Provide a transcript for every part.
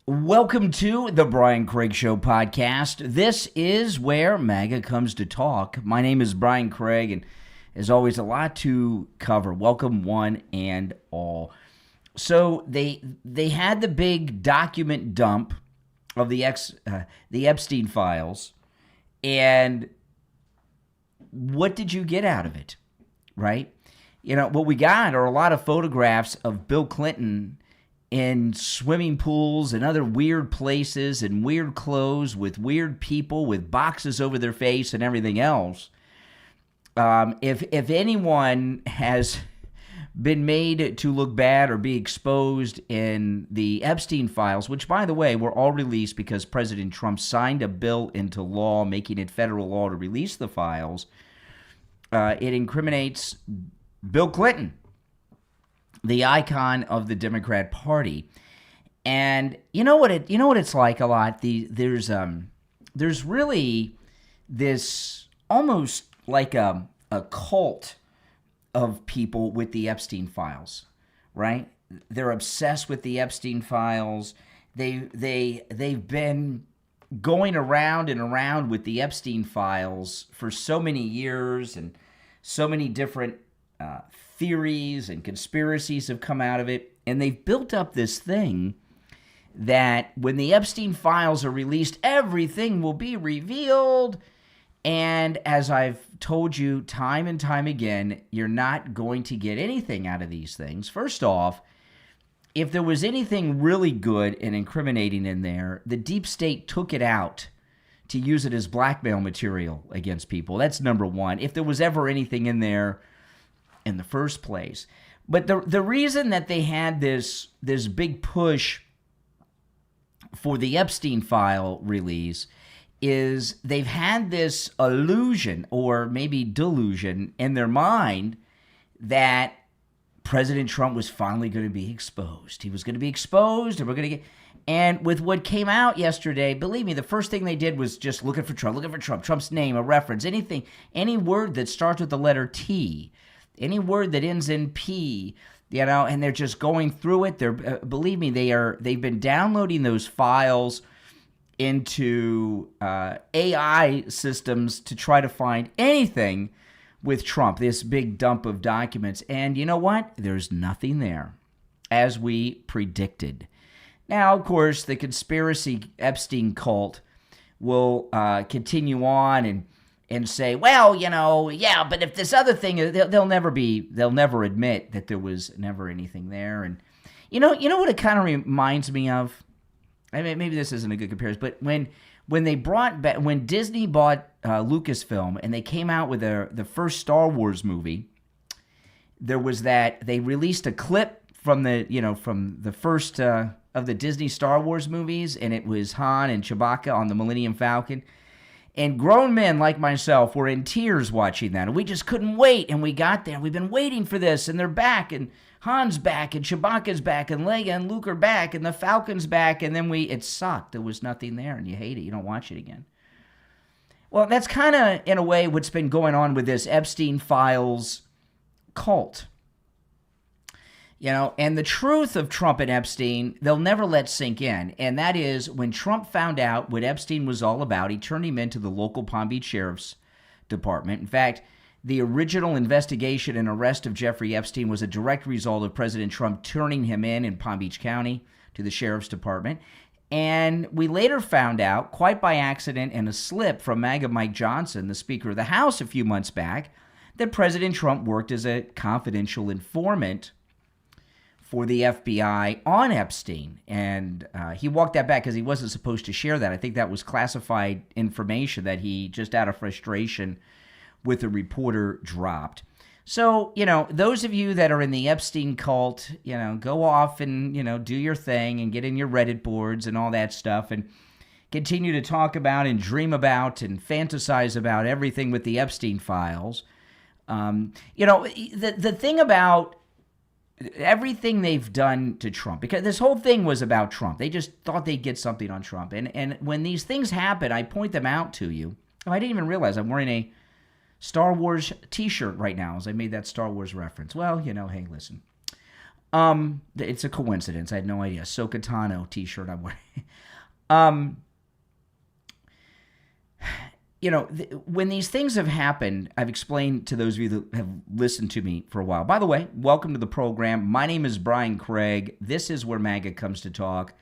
Welcome to the Brian Craig Show podcast. This is where MAGA comes to talk. My name is Brian Craig, and as always, a lot to cover. Welcome one and all. So they had the big document dump of the Epstein files, and what did you get out of it, right? You know, what we got are a lot of photographs of Bill Clinton in swimming pools and other weird places and weird clothes with weird people with boxes over their face and everything else. If anyone has been made to look bad or be exposed in the Epstein files, which, by the way, were all released because President Trump signed a bill into law making it federal law to release the files, it incriminates Bill Clinton, the icon of the Democrat Party. And you know what it's like a lot. There's really this almost like a cult of people with the Epstein files, right? They're obsessed with the Epstein files. They've been going around and around with the Epstein files for so many years, and so many different theories and conspiracies have come out of it, and they've built up this thing that when the Epstein files are released, everything will be revealed. And as I've told you time and time again, you're not going to get anything out of these things. First off, if there was anything really good and incriminating in there, the deep state took it out to use it as blackmail material against people. That's number one, if there was ever anything in there in the first place. But the reason that they had this big push for the Epstein file release is they've had this illusion, or maybe delusion, in their mind that President Trump was finally going to be exposed. He was going to be exposed, and we're going to get... And with what came out yesterday, believe me, the first thing they did was just looking for Trump, Trump's name, a reference, anything, any word that starts with the letter T, any word that ends in P, you know, and they're just going through it. They're believe me, they've been downloading those files into AI systems to try to find anything with Trump, this big dump of documents. And you know what? There's nothing there, as we predicted. Now, of course, the conspiracy Epstein cult will continue on and say, well, you know, yeah, but if this other thing, they'll never admit that there was never anything there. And you know what it kind of reminds me of? I mean, maybe this isn't a good comparison, but when Disney bought Lucasfilm and they came out with the first Star Wars movie, there was that they released a clip from the first of the Disney Star Wars movies, and it was Han and Chewbacca on the Millennium Falcon. And grown men like myself were in tears watching that. And we just couldn't wait. And we got there. We've been waiting for this. And they're back. And Han's back. And Chewbacca's back. And Leia and Luke are back. And the Falcon's back. And then it sucked. There was nothing there. And you hate it. You don't watch it again. Well, that's kind of, in a way, what's been going on with this Epstein Files cult. You know, and the truth of Trump and Epstein, they'll never let sink in. And that is, when Trump found out what Epstein was all about, he turned him into the local Palm Beach Sheriff's Department. In fact, the original investigation and arrest of Jeffrey Epstein was a direct result of President Trump turning him in Palm Beach County to the Sheriff's Department. And we later found out, quite by accident and a slip from MAGA Mike Johnson, the Speaker of the House, a few months back, that President Trump worked as a confidential informant for the FBI on Epstein. And he walked that back because he wasn't supposed to share that. I think that was classified information that he, just out of frustration with a reporter, dropped. So, you know, those of you that are in the Epstein cult, you know, go off and, you know, do your thing and get in your Reddit boards and all that stuff and continue to talk about and dream about and fantasize about everything with the Epstein files. You know, the thing about everything they've done to Trump, because this whole thing was about Trump. They just thought they'd get something on Trump. And when these things happen, I point them out to you. Oh, I didn't even realize I'm wearing a Star Wars t-shirt right now as I made that Star Wars reference. Well, you know, hey, listen. It's a coincidence. I had no idea. Sokatano t-shirt I'm wearing. When these things have happened, I've explained to those of you that have listened to me for a while. By the way, welcome to the program. My name is Brian Craig. This is where MAGA comes to talk.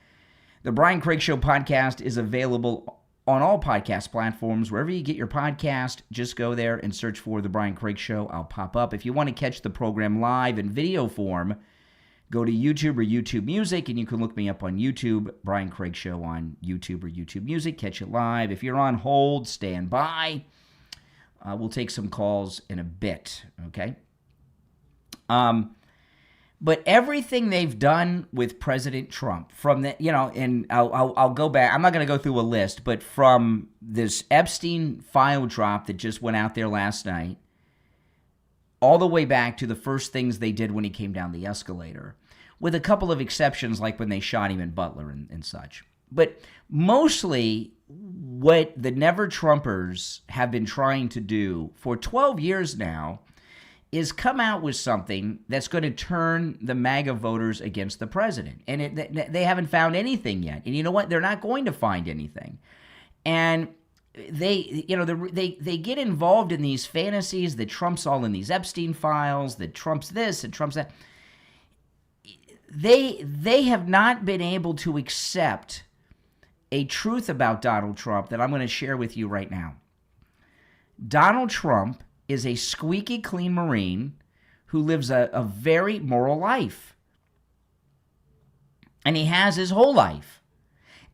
The Brian Craig Show podcast is available on all podcast platforms. Wherever you get your podcast, just go there and search for The Brian Craig Show. I'll pop up. If you want to catch the program live in video form, go to YouTube or YouTube Music, and you can look me up on YouTube, Brian Craig Show on YouTube or YouTube Music. Catch it live. If you're on hold, stand by. We'll take some calls in a bit, okay? But everything they've done with President Trump, from the, and I'll go back. I'm not going to go through a list, but from this Epstein file drop that just went out there last night, all the way back to the first things they did when he came down the escalator, with a couple of exceptions like when they shot him in Butler and such. But mostly what the Never-Trumpers have been trying to do for 12 years now is come out with something that's going to turn the MAGA voters against the president. And they haven't found anything yet. And you know what? They're not going to find anything. And they get involved in these fantasies that Trump's all in these Epstein files, that Trump's this and Trump's that. They have not been able to accept a truth about Donald Trump that I'm going to share with you right now. Donald Trump is a squeaky clean Marine who lives a very moral life. And he has his whole life.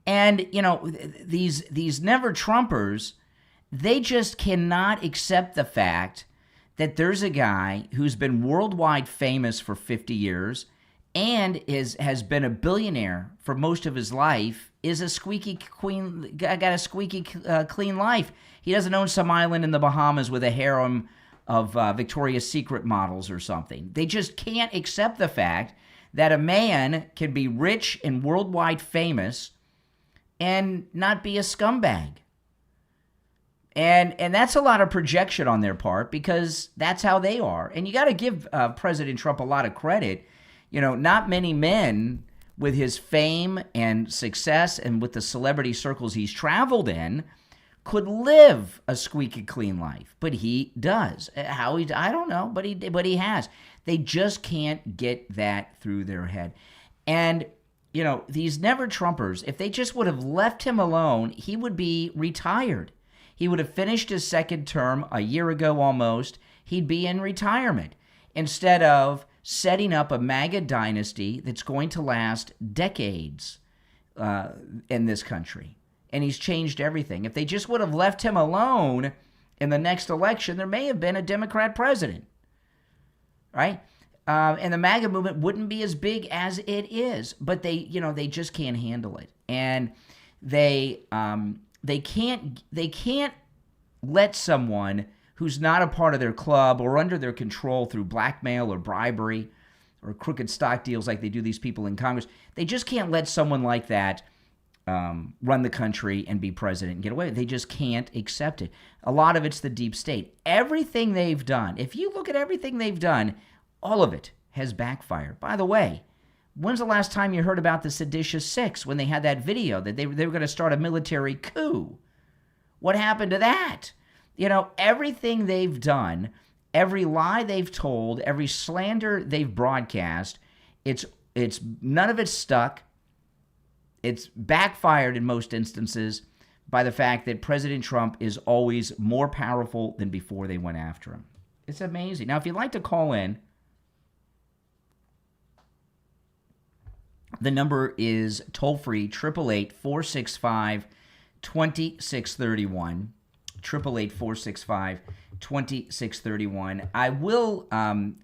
And, these Never-Trumpers, they just cannot accept the fact that there's a guy who's been worldwide famous for 50 years and has been a billionaire for most of his life, got a squeaky clean life. He doesn't own some island in the Bahamas with a harem of Victoria's Secret models or something. They just can't accept the fact that a man can be rich and worldwide famous and not be a scumbag. And that's a lot of projection on their part, because that's how they are. And you got to give President Trump a lot of credit. Not many men with his fame and success and with the celebrity circles he's traveled in could live a squeaky clean life, but he does. I don't know, but he has. They just can't get that through their head. And these Never-Trumpers, if they just would have left him alone, he would be retired. He would have finished his second term a year ago almost. He'd be in retirement instead of setting up a MAGA dynasty that's going to last decades in this country. And he's changed everything. If they just would have left him alone in the next election, there may have been a Democrat president, right? And the MAGA movement wouldn't be as big as it is. But they just can't handle it, and they can't let someone who's not a part of their club or under their control through blackmail or bribery or crooked stock deals like they do these people in Congress. They just can't let someone like that run the country and be president and get away with it. They just can't accept it. A lot of it's the deep state. Everything they've done, if you look at everything they've done, all of it has backfired. By the way, when's the last time you heard about the Seditious Six, when they had that video that they were going to start a military coup? What happened to that? Everything they've done, every lie they've told, every slander they've broadcast, it's none of it's stuck. It's backfired in most instances by the fact that President Trump is always more powerful than before they went after him. It's amazing. Now, if you'd like to call in, the number is toll-free, 888-465-2631. 888-465-2631. I will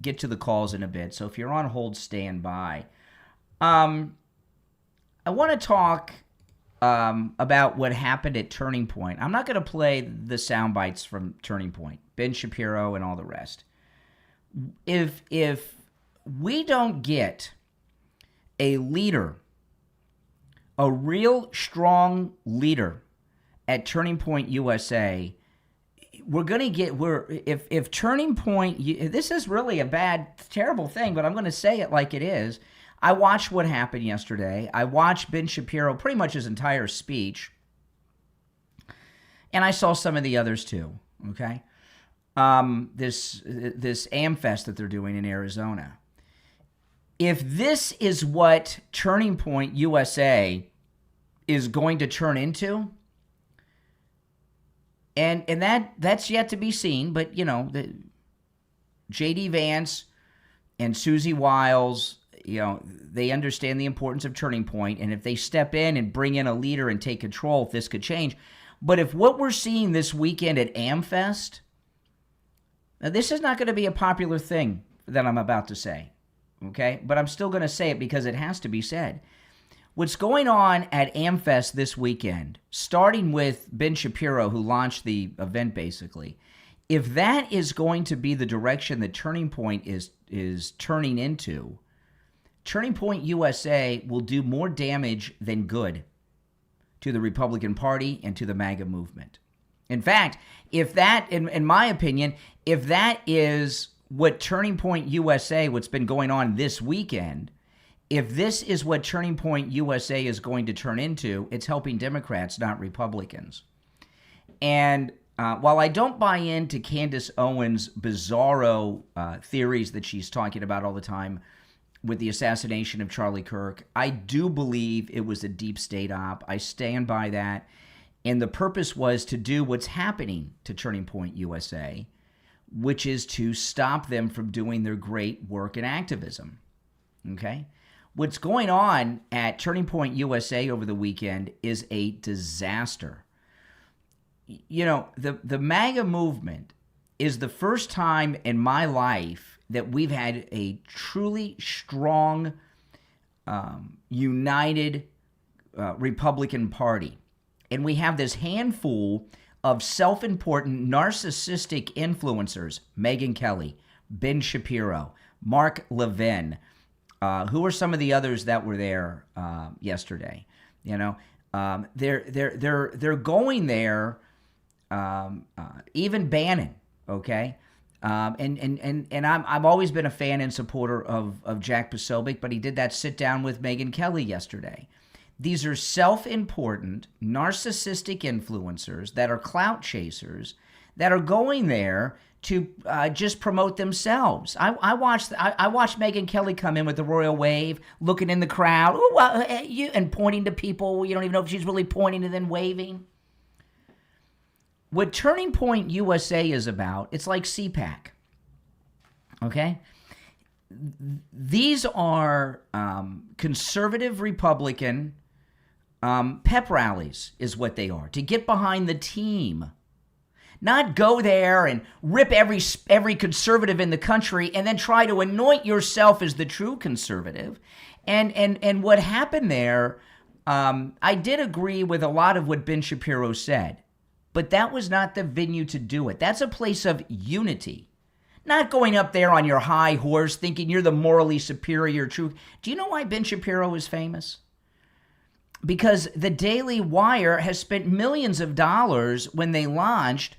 get to the calls in a bit, so if you're on hold, stand by. I want to talk about what happened at Turning Point. I'm not going to play the sound bites from Turning Point, Ben Shapiro and all the rest. If we don't get a leader, a real strong leader at Turning Point USA, we're going to get, if Turning Point, this is really a bad, terrible thing, but I'm going to say it like it is. I watched what happened yesterday. I watched Ben Shapiro, pretty much his entire speech, and I saw some of the others too, okay? This AmFest that they're doing in Arizona. If this is what Turning Point USA is going to turn into, and that's yet to be seen, but J.D. Vance and Susie Wiles, they understand the importance of Turning Point, and if they step in and bring in a leader and take control, this could change. But if what we're seeing this weekend at AmFest, now this is not going to be a popular thing that I'm about to say, okay? But I'm still going to say it because it has to be said. What's going on at AmFest this weekend, starting with Ben Shapiro, who launched the event basically, if that is going to be the direction that Turning Point is turning into, Turning Point USA will do more damage than good to the Republican Party and to the MAGA movement. In fact, if that, in my opinion, if that is what Turning Point USA, what's been going on this weekend, if this is what Turning Point USA is going to turn into, it's helping Democrats, not Republicans. And while I don't buy into Candace Owens' bizarro theories that she's talking about all the time with the assassination of Charlie Kirk, I do believe it was a deep state op. I stand by that. And the purpose was to do what's happening to Turning Point USA, which is to stop them from doing their great work in activism. Okay? What's going on at Turning Point USA over the weekend is a disaster. The MAGA movement is the first time in my life that we've had a truly strong, united Republican Party. And we have this handful of self-important, narcissistic influencers, Megyn Kelly, Ben Shapiro, Mark Levin. Who are some of the others that were there yesterday? They're going there. Even Bannon, okay. And I've always been a fan and supporter of Jack Posobiec, but he did that sit down with Megyn Kelly yesterday. These are self-important, narcissistic influencers that are clout chasers that are going there to just promote themselves. I watched Megyn Kelly come in with the royal wave, looking in the crowd, and pointing to people. You don't even know if she's really pointing and then waving. What Turning Point USA is about, it's like CPAC. Okay? These are conservative Republican pep rallies is what they are, to get behind the team. Not go there and rip every conservative in the country and then try to anoint yourself as the true conservative. And what happened there, I did agree with a lot of what Ben Shapiro said, but that was not the venue to do it. That's a place of unity. Not going up there on your high horse thinking you're the morally superior truth. Do you know why Ben Shapiro is famous? Because the Daily Wire has spent millions of dollars when they launched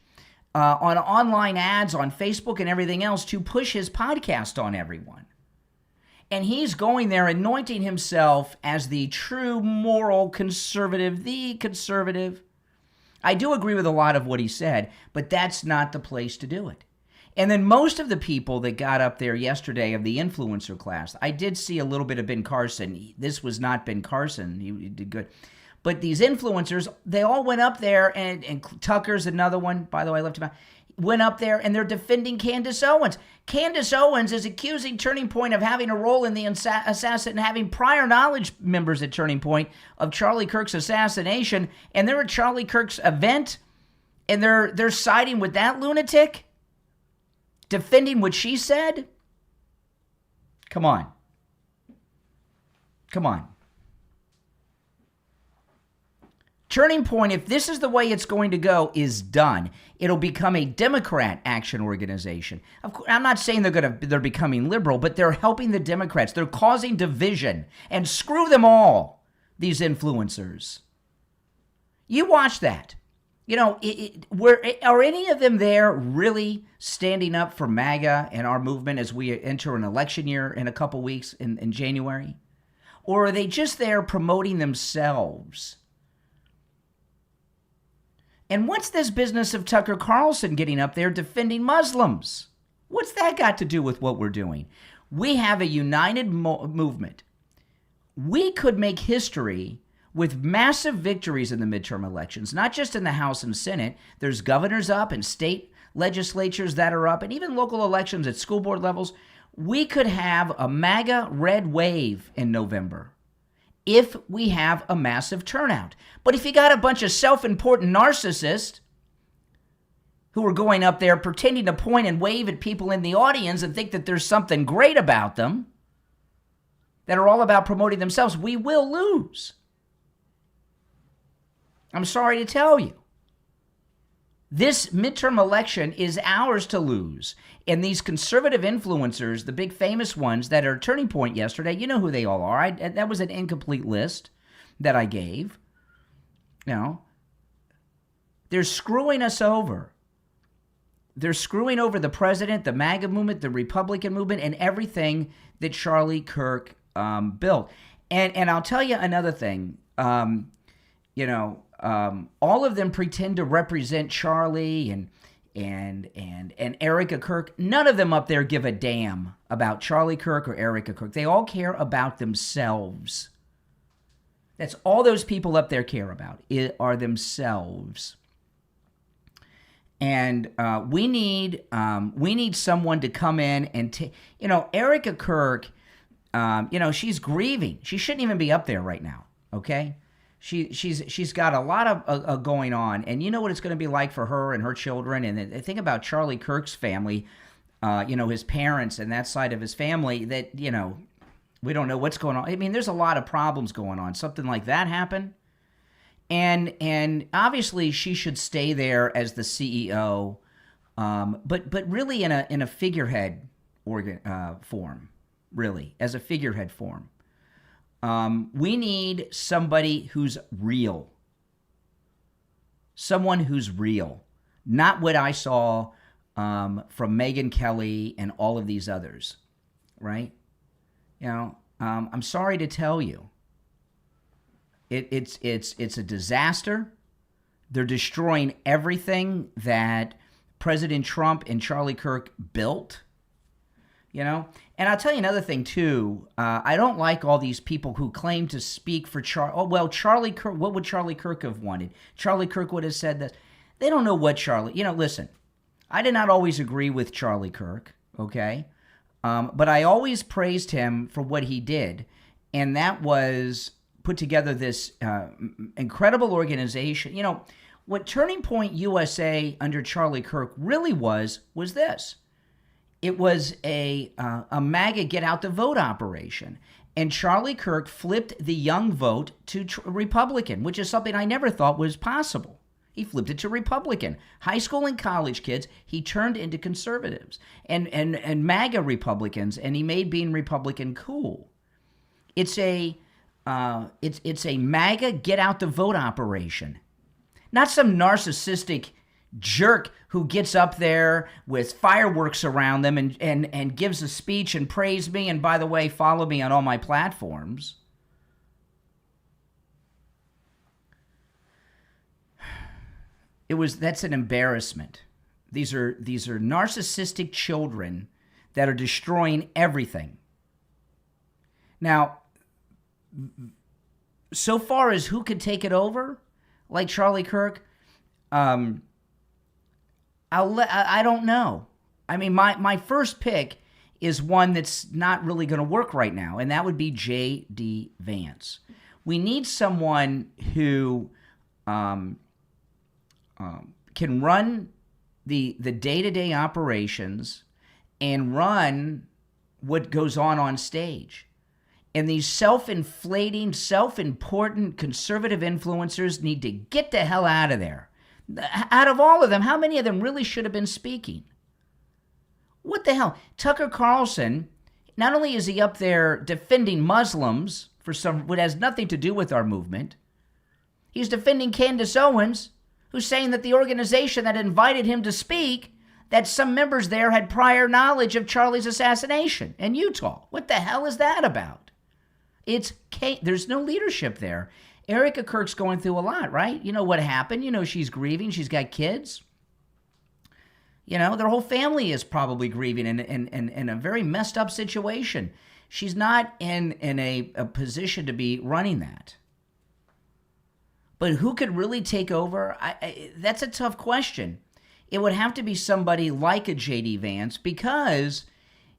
on online ads on Facebook and everything else to push his podcast on everyone. And he's going there anointing himself as the true moral conservative, the conservative. I do agree with a lot of what he said, but that's not the place to do it. And then most of the people that got up there yesterday of the influencer class, I did see a little bit of Ben Carson. This was not Ben Carson. He did good. But these influencers, they all went up there, and Tucker's another one, by the way, I left him out, went up there, and they're defending Candace Owens. Candace Owens is accusing Turning Point of having a role in the assassin and having prior knowledge, members at Turning Point, of Charlie Kirk's assassination, and they're at Charlie Kirk's event, and they're siding with that lunatic, defending what she said. Come on. Come on. Turning Point, if this is the way it's going to go, is done. It'll become a Democrat action organization. Of course, I'm not saying they're becoming liberal, but they're helping the Democrats. They're causing division. And screw them all, these influencers. You watch that. Are any of them there really standing up for MAGA and our movement as we enter an election year in a couple weeks in January? Or are they just there promoting themselves? And what's this business of Tucker Carlson getting up there defending Muslims? What's that got to do with what we're doing? We have a united movement. We could make history with massive victories in the midterm elections, not just in the House and Senate. There's governors up and state legislatures that are up, and even local elections at school board levels. We could have a MAGA red wave in November if we have a massive turnout. But if you got a bunch of self-important narcissists who are going up there pretending to point and wave at people in the audience and think that there's something great about them, that are all about promoting themselves, we will lose. I'm sorry to tell you. This midterm election is ours to lose. And these conservative influencers, the big famous ones that are turning point yesterday, you know who they all are. That was an incomplete list that I gave. They're screwing us over. They're screwing over the president, the MAGA movement, the Republican movement, and everything that Charlie Kirk built. And I'll tell you another thing. All of them pretend to represent Charlie and Erica Kirk. None of them up there give a damn about Charlie Kirk or Erica Kirk. They all care about themselves. That's all those people up there care about, are themselves. And we need someone to come in and Erica Kirk. She's grieving. She shouldn't even be up there right now. Okay. She's got a lot of going on, and you know what it's going to be like for her and her children. And think about Charlie Kirk's family, his parents and that side of his family. That we don't know what's going on. I mean, there's a lot of problems going on. Something like that happened, and obviously she should stay there as the CEO, but really in a figurehead form, really as a figurehead form. We need somebody who's real. Someone who's real. Not what I saw from Megyn Kelly and all of these others, right? I'm sorry to tell you. It's a disaster. They're destroying everything that President Trump and Charlie Kirk built. And I'll tell you another thing, too. I don't like all these people who claim to speak for Charlie Kirk. What would Charlie Kirk have wanted? Charlie Kirk would have said this. They don't know what Charlie... listen, I did not always agree with Charlie Kirk, okay? But I always praised him for what he did, and that was put together this incredible organization. What Turning Point USA under Charlie Kirk really was this. It was a MAGA get-out-the-vote operation. And Charlie Kirk flipped the young vote to Republican, which is something I never thought was possible. He flipped it to Republican. High school and college kids, he turned into conservatives and MAGA Republicans, and he made being Republican cool. It's a MAGA get-out-the-vote operation. Not some narcissistic jerk who gets up there with fireworks around them and gives a speech and praise me, and by the way, follow me on all my platforms. That's an embarrassment. These are narcissistic children that are destroying everything. Now, so far as who could take it over, like Charlie Kirk, I don't know. I mean, my first pick is one that's not really going to work right now, and that would be J.D. Vance. We need someone who can run the day-to-day operations and run what goes on stage. And these self-inflating, self-important conservative influencers need to get the hell out of there. Out of all of them, how many of them really should have been speaking? What the hell? Tucker Carlson, not only is he up there defending Muslims for what has nothing to do with our movement, he's defending Candace Owens, who's saying that the organization that invited him to speak, that some members there had prior knowledge of Charlie's assassination in Utah. What the hell is that about? There's no leadership there. Erica Kirk's going through a lot, right? You know what happened. You know she's grieving. She's got kids. You know, their whole family is probably grieving in a very messed up situation. She's not in a position to be running that. But who could really take over? That's a tough question. It would have to be somebody like a J.D. Vance, because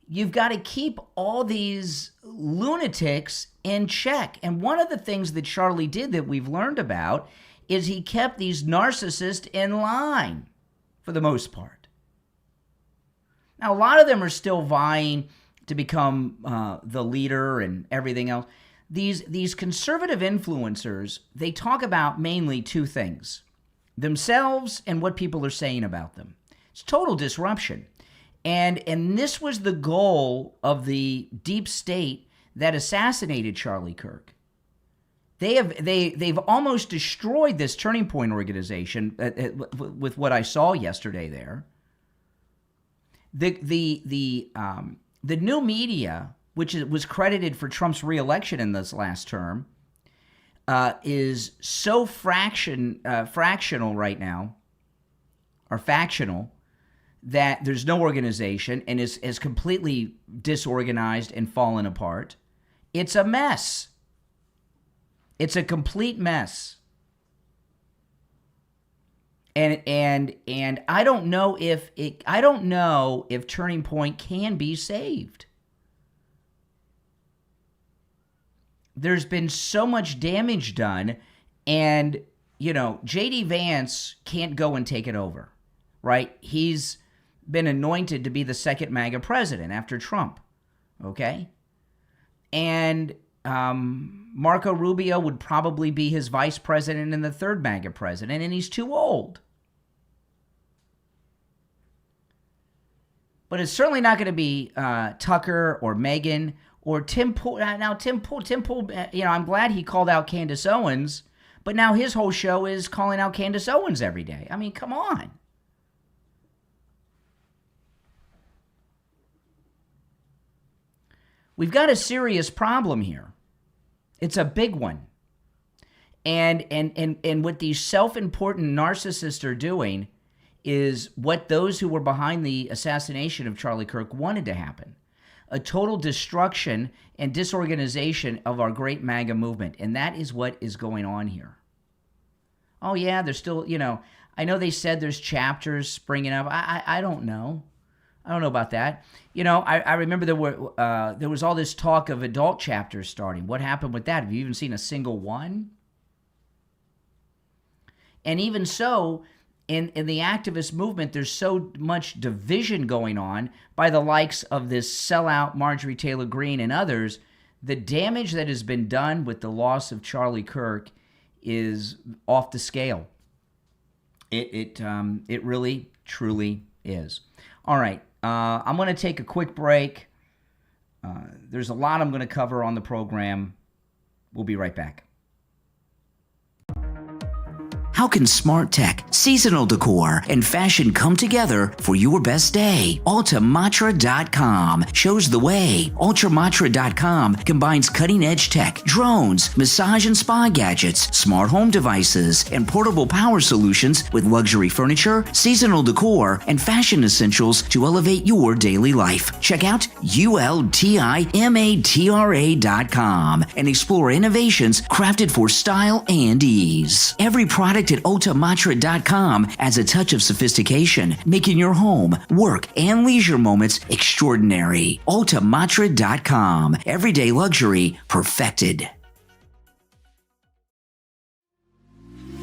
you've got to keep all these lunatics in check. And one of the things that Charlie did that we've learned about is he kept these narcissists in line for the most part. Now, a lot of them are still vying to become the leader and everything else. These conservative influencers, they talk about mainly two things: themselves and what people are saying about them. It's total disruption. And this was the goal of the deep state that assassinated Charlie Kirk. They've almost destroyed this Turning Point organization with what I saw yesterday there. The new media, which was credited for Trump's reelection in this last term, is so fractional right now, or factional, that there's no organization and is completely disorganized and fallen apart. It's a mess. It's a complete mess. And I don't know if Turning Point can be saved. There's been so much damage done, and J.D. Vance can't go and take it over, right? He's been anointed to be the second MAGA president after Trump, okay? And Marco Rubio would probably be his vice president and the third MAGA president, and he's too old. But it's certainly not going to be Tucker or Megyn or Tim Pool. Now, Tim Pool, I'm glad he called out Candace Owens, but now his whole show is calling out Candace Owens every day. I mean, come on. We've got a serious problem here. It's a big one. And what these self-important narcissists are doing is what those who were behind the assassination of Charlie Kirk wanted to happen: a total destruction and disorganization of our great MAGA movement. And that is what is going on here. Oh, yeah, there's still, I know they said there's chapters springing up. I don't know. I don't know about that. I remember there was all this talk of adult chapters starting. What happened with that? Have you even seen a single one? And even so, in the activist movement, there's so much division going on by the likes of this sellout Marjorie Taylor Greene and others. The damage that has been done with the loss of Charlie Kirk is off the scale. It really, truly is. All right. I'm going to take a quick break. There's a lot I'm going to cover on the program. We'll be right back. How can smart tech, seasonal decor, and fashion come together for your best day? Ultramatra.com shows the way. Ultramatra.com combines cutting-edge tech, drones, massage and spa gadgets, smart home devices, and portable power solutions with luxury furniture, seasonal decor, and fashion essentials to elevate your daily life. Check out ultimatra.com and explore innovations crafted for style and ease. Every product at ultimatra.com adds a touch of sophistication, making your home, work, and leisure moments extraordinary. Ultimatra.com. Everyday luxury perfected.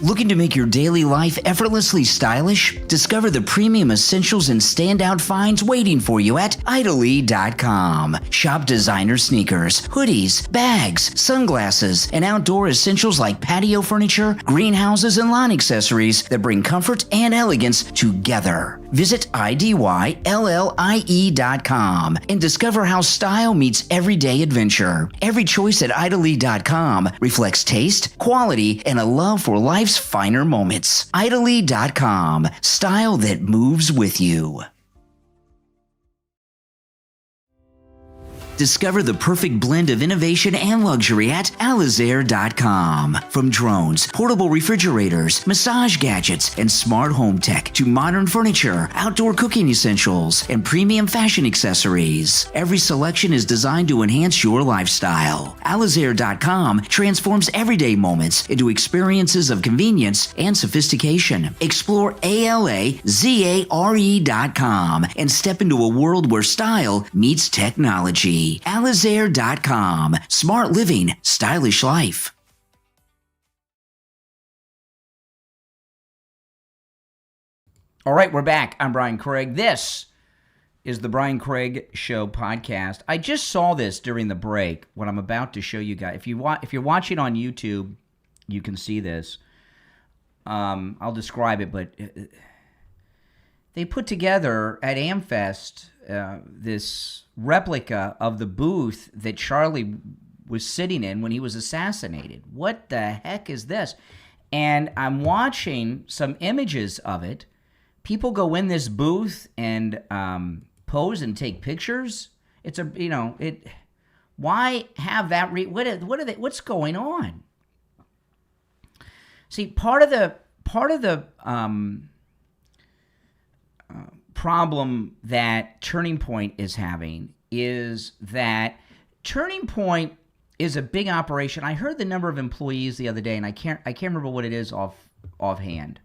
Looking to make your daily life effortlessly stylish? Discover the premium essentials and standout finds waiting for you at Idly.com. Shop designer sneakers, hoodies, bags, sunglasses, and outdoor essentials like patio furniture, greenhouses, and lawn accessories that bring comfort and elegance together. Visit IDYLLIE.com and discover how style meets everyday adventure. Every choice at Idly.com reflects taste, quality, and a love for life's life's finer moments. Idly.com. Style that moves with you. Discover the perfect blend of innovation and luxury at Alizair.com. From drones, portable refrigerators, massage gadgets, and smart home tech to modern furniture, outdoor cooking essentials, and premium fashion accessories, every selection is designed to enhance your lifestyle. Alizair.com transforms everyday moments into experiences of convenience and sophistication. Explore ALAZARE.com and step into a world where style meets technology. Alizair.com. Smart living, stylish life. All right, we're back. I'm Brian Craig. This is the Brian Craig Show podcast. I just saw this during the break, what I'm about to show you guys. If you're watching on YouTube, you can see this. I'll describe it, but they put together at AmFest this replica of the booth that Charlie was sitting in when he was assassinated. What the heck is this? And I'm watching some images of it. People go in this booth and pose and take pictures. It's a, why have that? What's going on? See, part of the problem that Turning Point is having is that Turning Point is a big operation. I heard the number of employees the other day, and I can't remember what it is offhand.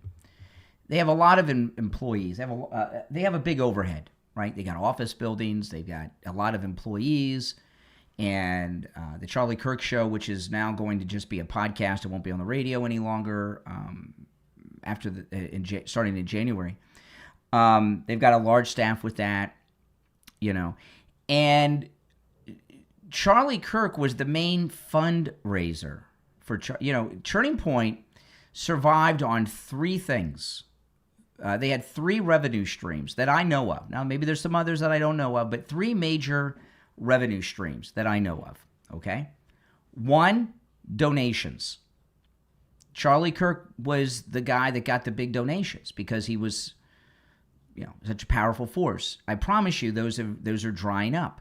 They have a lot of employees. They have a big overhead, right? They got office buildings. They've got a lot of employees, and the Charlie Kirk Show, which is now going to just be a podcast. It won't be on the radio any longer. Starting in January. They've got a large staff with that, and Charlie Kirk was the main fundraiser for, Turning Point survived on three things. They had three revenue streams that I know of. Now, maybe there's some others that I don't know of, but three major revenue streams that I know of, okay? One, donations. Charlie Kirk was the guy that got the big donations because he was such a powerful force. I promise you, those are drying up.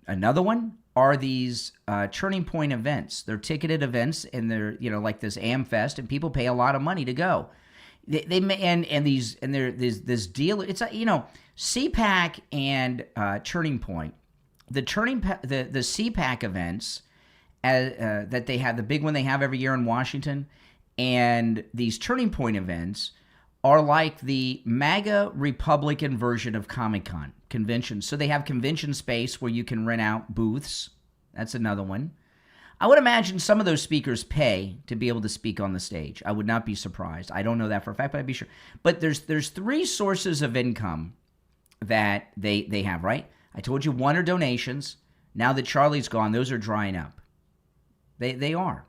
Another one are these Turning Point events. They're ticketed events, and they're like this AmFest, and people pay a lot of money to go. They may and there's this deal. It's CPAC and Turning Point. The CPAC events that they have, the big one they have every year in Washington, and these Turning Point events are like the MAGA Republican version of Comic-Con conventions. So they have convention space where you can rent out booths. That's another one. I would imagine some of those speakers pay to be able to speak on the stage. I would not be surprised. I don't know that for a fact, but I'd be sure. But there's three sources of income that they have, right? I told you one are donations. Now that Charlie's gone, those are drying up. They are.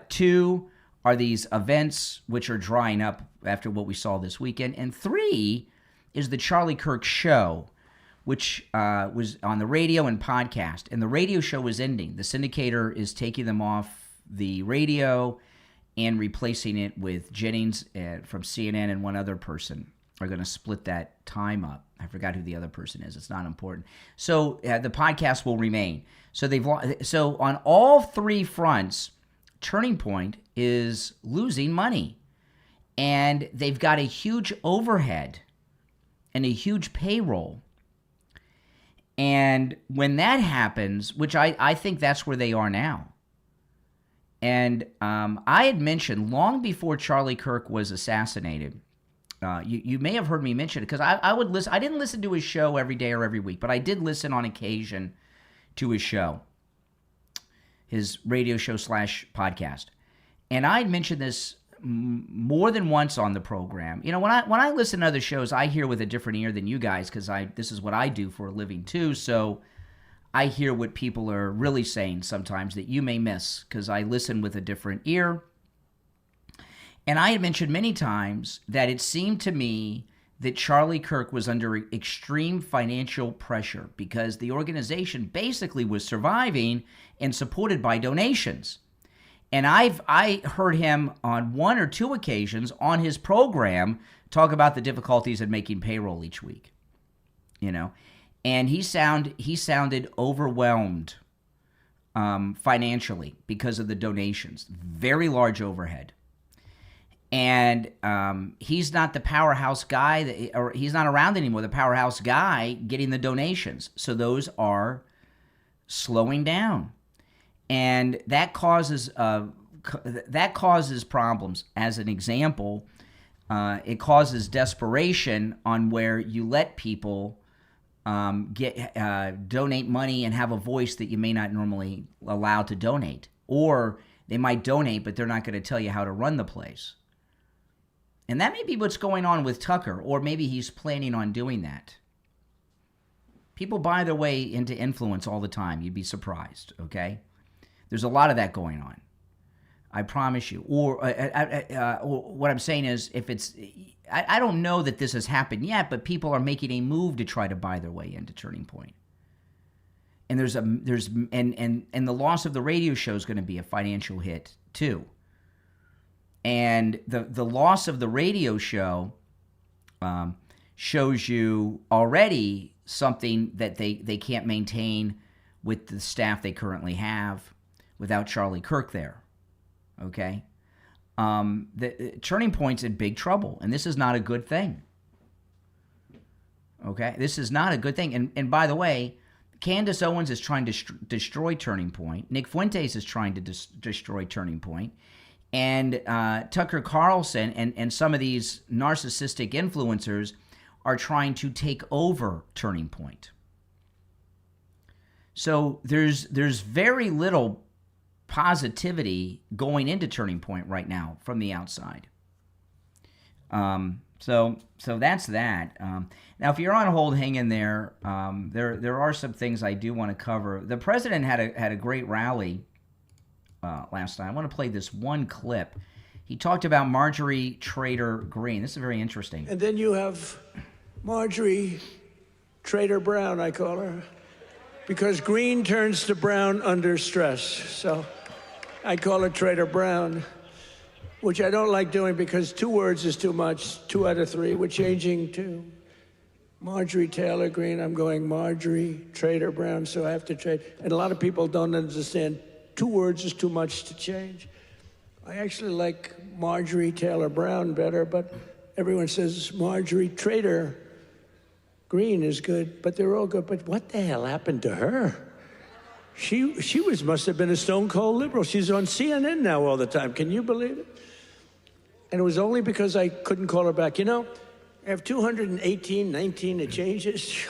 Two are these events which are drying up after what we saw this weekend. And three is the Charlie Kirk Show, which was on the radio and podcast. And the radio show was ending. The syndicator is taking them off the radio and replacing it with Jennings from CNN, and one other person are going to split that time up. I forgot who the other person is. It's not important. So the podcast will remain. So on all three fronts, Turning Point is losing money, and they've got a huge overhead and a huge payroll. And when that happens, which I think that's where they are now. And I had mentioned long before Charlie Kirk was assassinated, you may have heard me mention it, because I would listen. I didn't listen to his show every day or every week, but I did listen on occasion to his show, his radio show / podcast. And I had mentioned this more than once on the program. When I listen to other shows, I hear with a different ear than you guys, because this is what I do for a living too. So I hear what people are really saying sometimes that you may miss, because I listen with a different ear. And I had mentioned many times that it seemed to me that Charlie Kirk was under extreme financial pressure because the organization basically was surviving and supported by donations. And I heard him on one or two occasions on his program talk about the difficulties in making payroll each week. And he sounded overwhelmed financially because of the donations, very large overhead. And he's not the powerhouse guy, or he's not around anymore, the powerhouse guy getting the donations. So those are slowing down. And that causes problems. As an example, it causes desperation on where you let people donate money and have a voice that you may not normally allow to donate. Or they might donate, but they're not going to tell you how to run the place. And that may be what's going on with Tucker, or maybe he's planning on doing that. People buy their way into influence all the time. You'd be surprised, okay? There's a lot of that going on. I promise you. Or what I'm saying is, if it's, I don't know that this has happened yet, but people are making a move to try to buy their way into Turning Point. And and the loss of the radio show is going to be a financial hit too. And the loss of the radio show shows you already something that they can't maintain with the staff they currently have without Charlie Kirk there. Okay? The Turning Point's in big trouble, and this is not a good thing. Okay? This is not a good thing. And by the way, Candace Owens is trying to destroy Turning Point. Nick Fuentes is trying to destroy Turning Point. And Tucker Carlson and some of these narcissistic influencers are trying to take over Turning Point. So there's very little positivity going into Turning Point right now from the outside. So that's that. Now, if you're on hold, hang in there. There are some things I do want to cover. The president had a great rally last night. I want to play this one clip. He talked about Marjorie Trader Greene. This is very interesting. And then you have Marjorie Trader Brown, I call her, because green turns to brown under stress. So I call her Trader Brown, which I don't like doing because 2 words is too much. 2 out of 3. We're changing to Marjorie Taylor Greene. I'm going Marjorie Trader Brown, so I have to trade. And a lot of people don't understand 2 words is too much to change. I actually like Marjorie Taylor Brown better, but everyone says Marjorie Trader Greene is good, but they're all good. But what the hell happened to her? She must have been a stone cold liberal. She's on CNN now all the time. Can you believe it? And it was only because I couldn't call her back. I have 218, 19, it changes,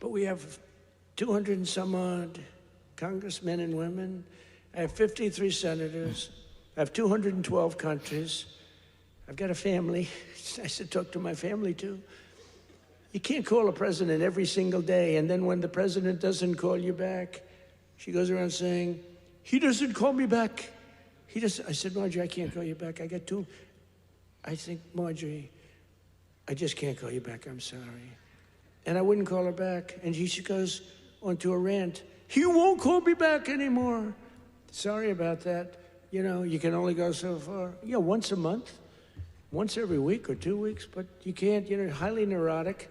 but we have 200 and some odd congressmen and women. I have 53 senators. I have 212 countries. I've got a family. It's nice to talk to my family too. You can't call a president every single day, and then when the president doesn't call you back, she goes around saying, he doesn't call me back. He doesn't. I said, Marjorie, I can't call you back. I got 2. I think, Marjorie, I just can't call you back. I'm sorry. And I wouldn't call her back. And she goes onto a rant. He won't call me back anymore. Sorry about that. You can only go so far. Yeah, once a month, once every week or 2 weeks, but you can't, highly neurotic.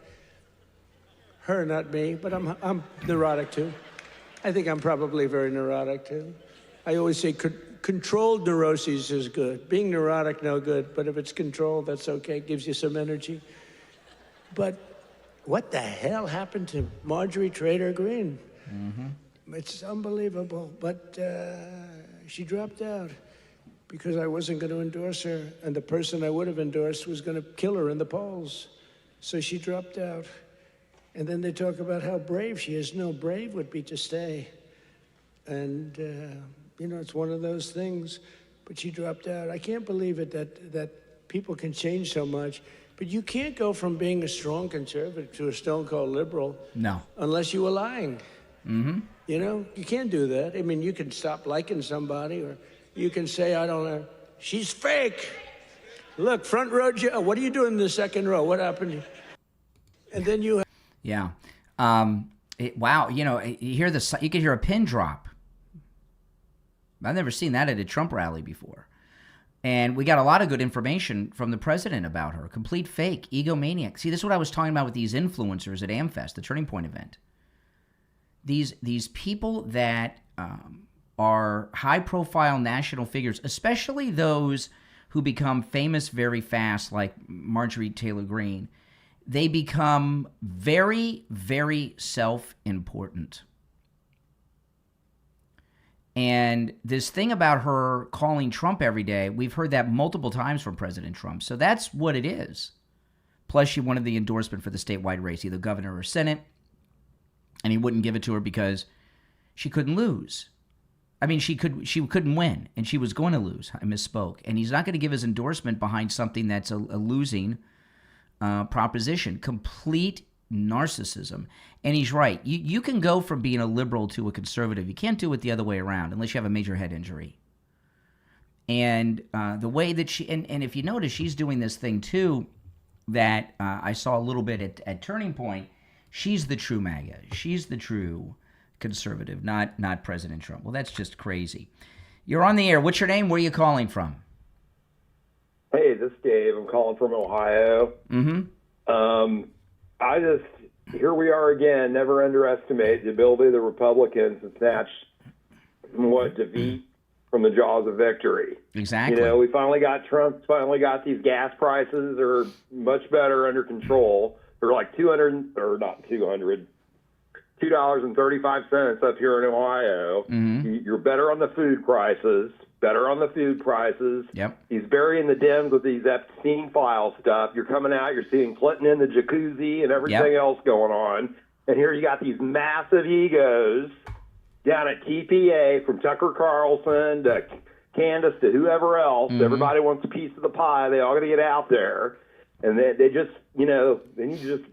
Her, not me, but I'm neurotic too. I think I'm probably very neurotic too. I always say controlled neuroses is good. Being neurotic, no good, but if it's controlled, that's okay. It gives you some energy. But what the hell happened to Marjorie Trader Greene? Mm-hmm. It's unbelievable, but she dropped out because I wasn't going to endorse her, and the person I would have endorsed was going to kill her in the polls. So she dropped out. And then they talk about how brave she is. No, brave would be to stay. And, it's one of those things. But she dropped out. I can't believe it that people can change so much. But you can't go from being a strong conservative to a stone-cold liberal. No. Unless you were lying. Mm-hmm. You can't do that. I mean, you can stop liking somebody, or you can say, I don't know, she's fake. Look, front row, what are you doing in the second row? What happened? And then you... Yeah. Wow. You can hear a pin drop I've never seen that at a Trump rally before. And we got a lot of good information from the president about her. Complete fake, egomaniac. See, this is what I was talking about with these influencers at AmFest, the Turning Point event. These people that are high-profile national figures, especially those who become famous very fast, like Marjorie Taylor Greene, they become very, very self-important. And this thing about her calling Trump every day, we've heard that multiple times from President Trump. So that's what it is. Plus, she wanted the endorsement for the statewide race, either governor or Senate, and he wouldn't give it to her because she couldn't lose. I mean, she couldn't win, and she was going to lose. I misspoke. And he's not going to give his endorsement behind something that's a losing proposition. Complete narcissism. And he's right. You can go from being a liberal to a conservative. You can't do it the other way around unless you have a major head injury. And the way that she, and if you notice, she's doing this thing too that I saw a little bit at Turning Point. She's the true MAGA. She's the true conservative, not President Trump. Well, that's just crazy. You're on the air. What's your name? Where are you calling from? Hey, this is Dave. I'm calling from Ohio. Here we are again. Never underestimate the ability of the Republicans to snatch defeat from the jaws of victory. Exactly. You know, we finally got Trump. Finally got these gas prices are much better under control. They're like $2.35 up here in Ohio. You're better on the food prices. Yep. He's burying the Dems with these Epstein file stuff. You're coming out, you're seeing Clinton in the jacuzzi and everything else going on. And here you got these massive egos down at TPA, from Tucker Carlson to Candace to whoever else. Everybody wants a piece of the pie. They all got to get out there. And they just, then you just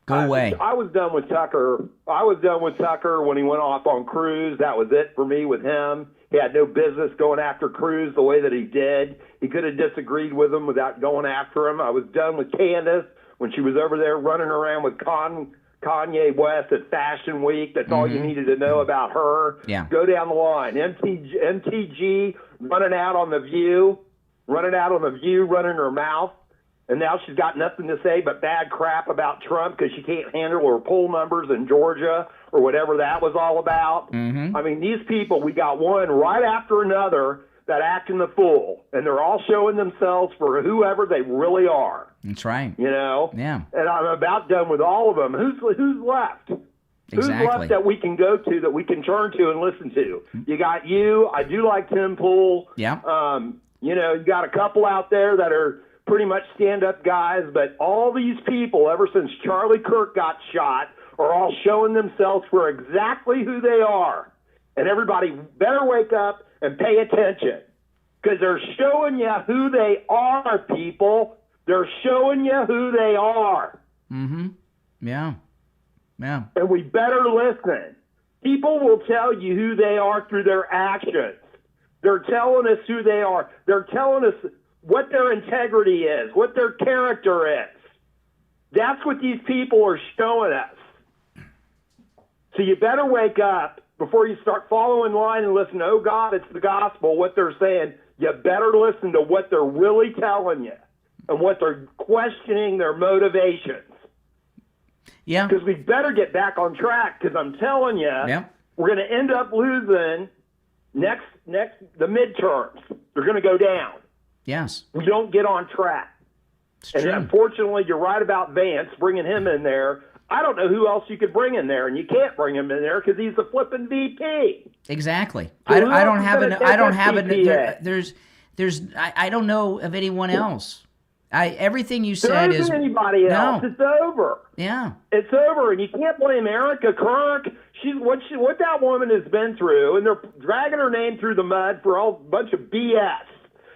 go away. I was done with Tucker. When he went off on Cruz. That was it for me with him. He had no business going after Cruz the way that he did. He could have disagreed with him without going after him. I was done with Candace when she was over there running around with Kanye West at Fashion Week. That's all you needed to know about her. Yeah. Go down the line. MTG running out on The View, running her mouth. And now she's got nothing to say but bad crap about Trump because she can't handle her poll numbers in Georgia or whatever that was all about. I mean, these people, we got one right after another that acting the fool, and they're all showing themselves for whoever they really are. That's right. Yeah. And I'm about done with all of them. Who's left? Exactly. Who's left that we can go to, that we can turn to and listen to? You got you. I do like Tim Pool. Yeah. You got a couple out there that are pretty much stand-up guys, but all these people, ever since Charlie Kirk got shot, are all showing themselves for exactly who they are. And everybody better wake up and pay attention, because they're showing you who they are, people. They're showing you who they are. Yeah. And we better listen. People will tell you who they are through their actions. They're telling us who they are. They're telling us what their integrity is, what their character is. That's what these people are showing us. So you better wake up before you start following line and listen. Oh, God, it's the gospel, what they're saying. You better listen to what they're really telling you and what they're questioning their motivations. Yeah. Because we better get back on track, because I'm telling you, we're going to end up losing the midterms. They're going to go down. Yes. We don't get on track. It's and true. Unfortunately, you're right about Vance, bringing him in there. I don't know who else you could bring in there, and you can't bring him in there because he's the flipping VP. Exactly. So I don't have there's I don't know of anyone else. Everything you said there is isn't anybody else. No. It's over. Yeah. It's over, and you can't blame Erica Kirk. What that woman has been through, and they're dragging her name through the mud for a bunch of BS.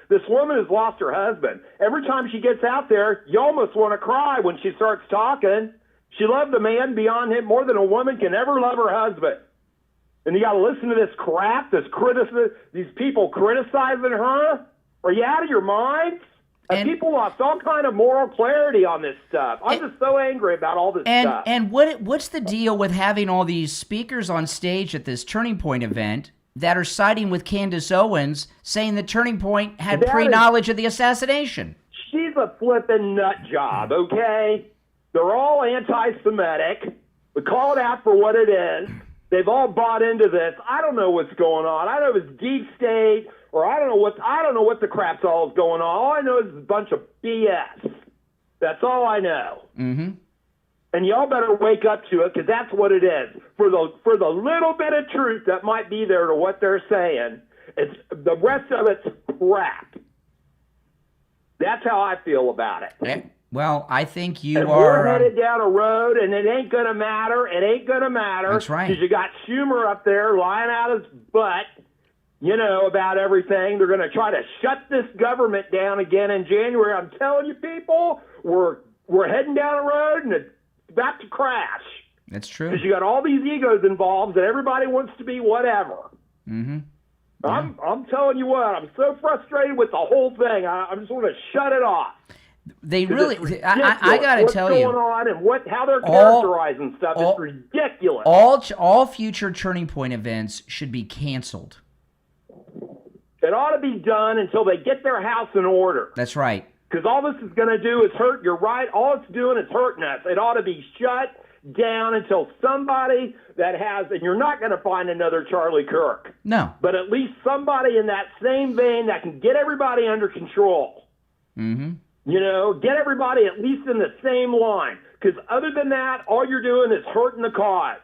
This woman has lost her husband. Every time she gets out there, you almost want to cry when she starts talking. She loved the man beyond him more than a woman can ever love her husband. And you got to listen to this crap, these people criticizing her. Are you out of your minds? And people lost all kind of moral clarity on this stuff. I'm just so angry about all this stuff. And what's the deal with having all these speakers on stage at this Turning Point event that are siding with Candace Owens, saying that Turning Point had That pre-knowledge of the assassination. She's a flippin' nut job, okay? They're all anti-Semitic. We call it out for what it is. They've all bought into this. I don't know what's going on. I don't know if it's deep state or I don't know what the crap's all is going on. All I know is it's a bunch of BS. That's all I know. Mm-hmm. And y'all better wake up to it, because that's what it is. For the little bit of truth that might be there to what they're saying, it's the rest of it's crap. That's how I feel about it. Yeah. Well, I think you and are. We're headed down a road, and it ain't gonna matter. It ain't gonna matter. That's right. Because you got Schumer up there lying out his butt, about everything. They're gonna try to shut this government down again in January. I'm telling you, people, we're heading down a road, and it's about to crash. That's true. Because you got all these egos involved, and everybody wants to be whatever. Mm-hmm. Yeah. I'm telling you what, I'm so frustrated with the whole thing. I just want to shut it off. They really, I got to tell you, what's going on and how they're characterizing stuff is ridiculous. All future Turning Point events should be canceled. It ought to be done until they get their house in order. That's right. Because all this is going to do is hurt. You're right. All it's doing is hurting us. It ought to be shut down until somebody that has, and you're not going to find another Charlie Kirk. No. But at least somebody in that same vein that can get everybody under control. Mm-hmm. Get everybody at least in the same line. Because other than that, all you're doing is hurting the cause.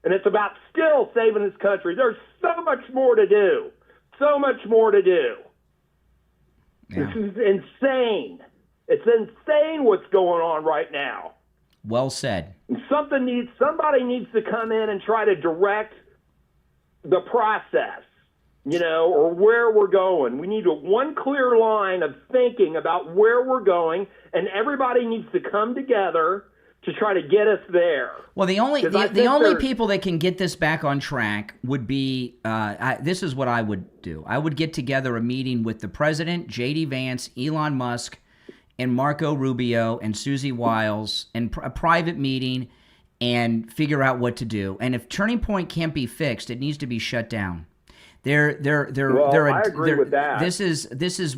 And it's about still saving this country. There's so much more to do. So much more to do. Yeah. This is insane. It's insane what's going on right now. Well said. And somebody needs to come in and try to direct the process, or where we're going. We need one clear line of thinking about where we're going, and everybody needs to come together to try to get us there. Well, the only people that can get this back on track would be, this is what I would do. I would get together a meeting with the president, J.D. Vance, Elon Musk, and Marco Rubio and Susie Wiles, and a private meeting, and figure out what to do. And if Turning Point can't be fixed, it needs to be shut down. I agree with that. This is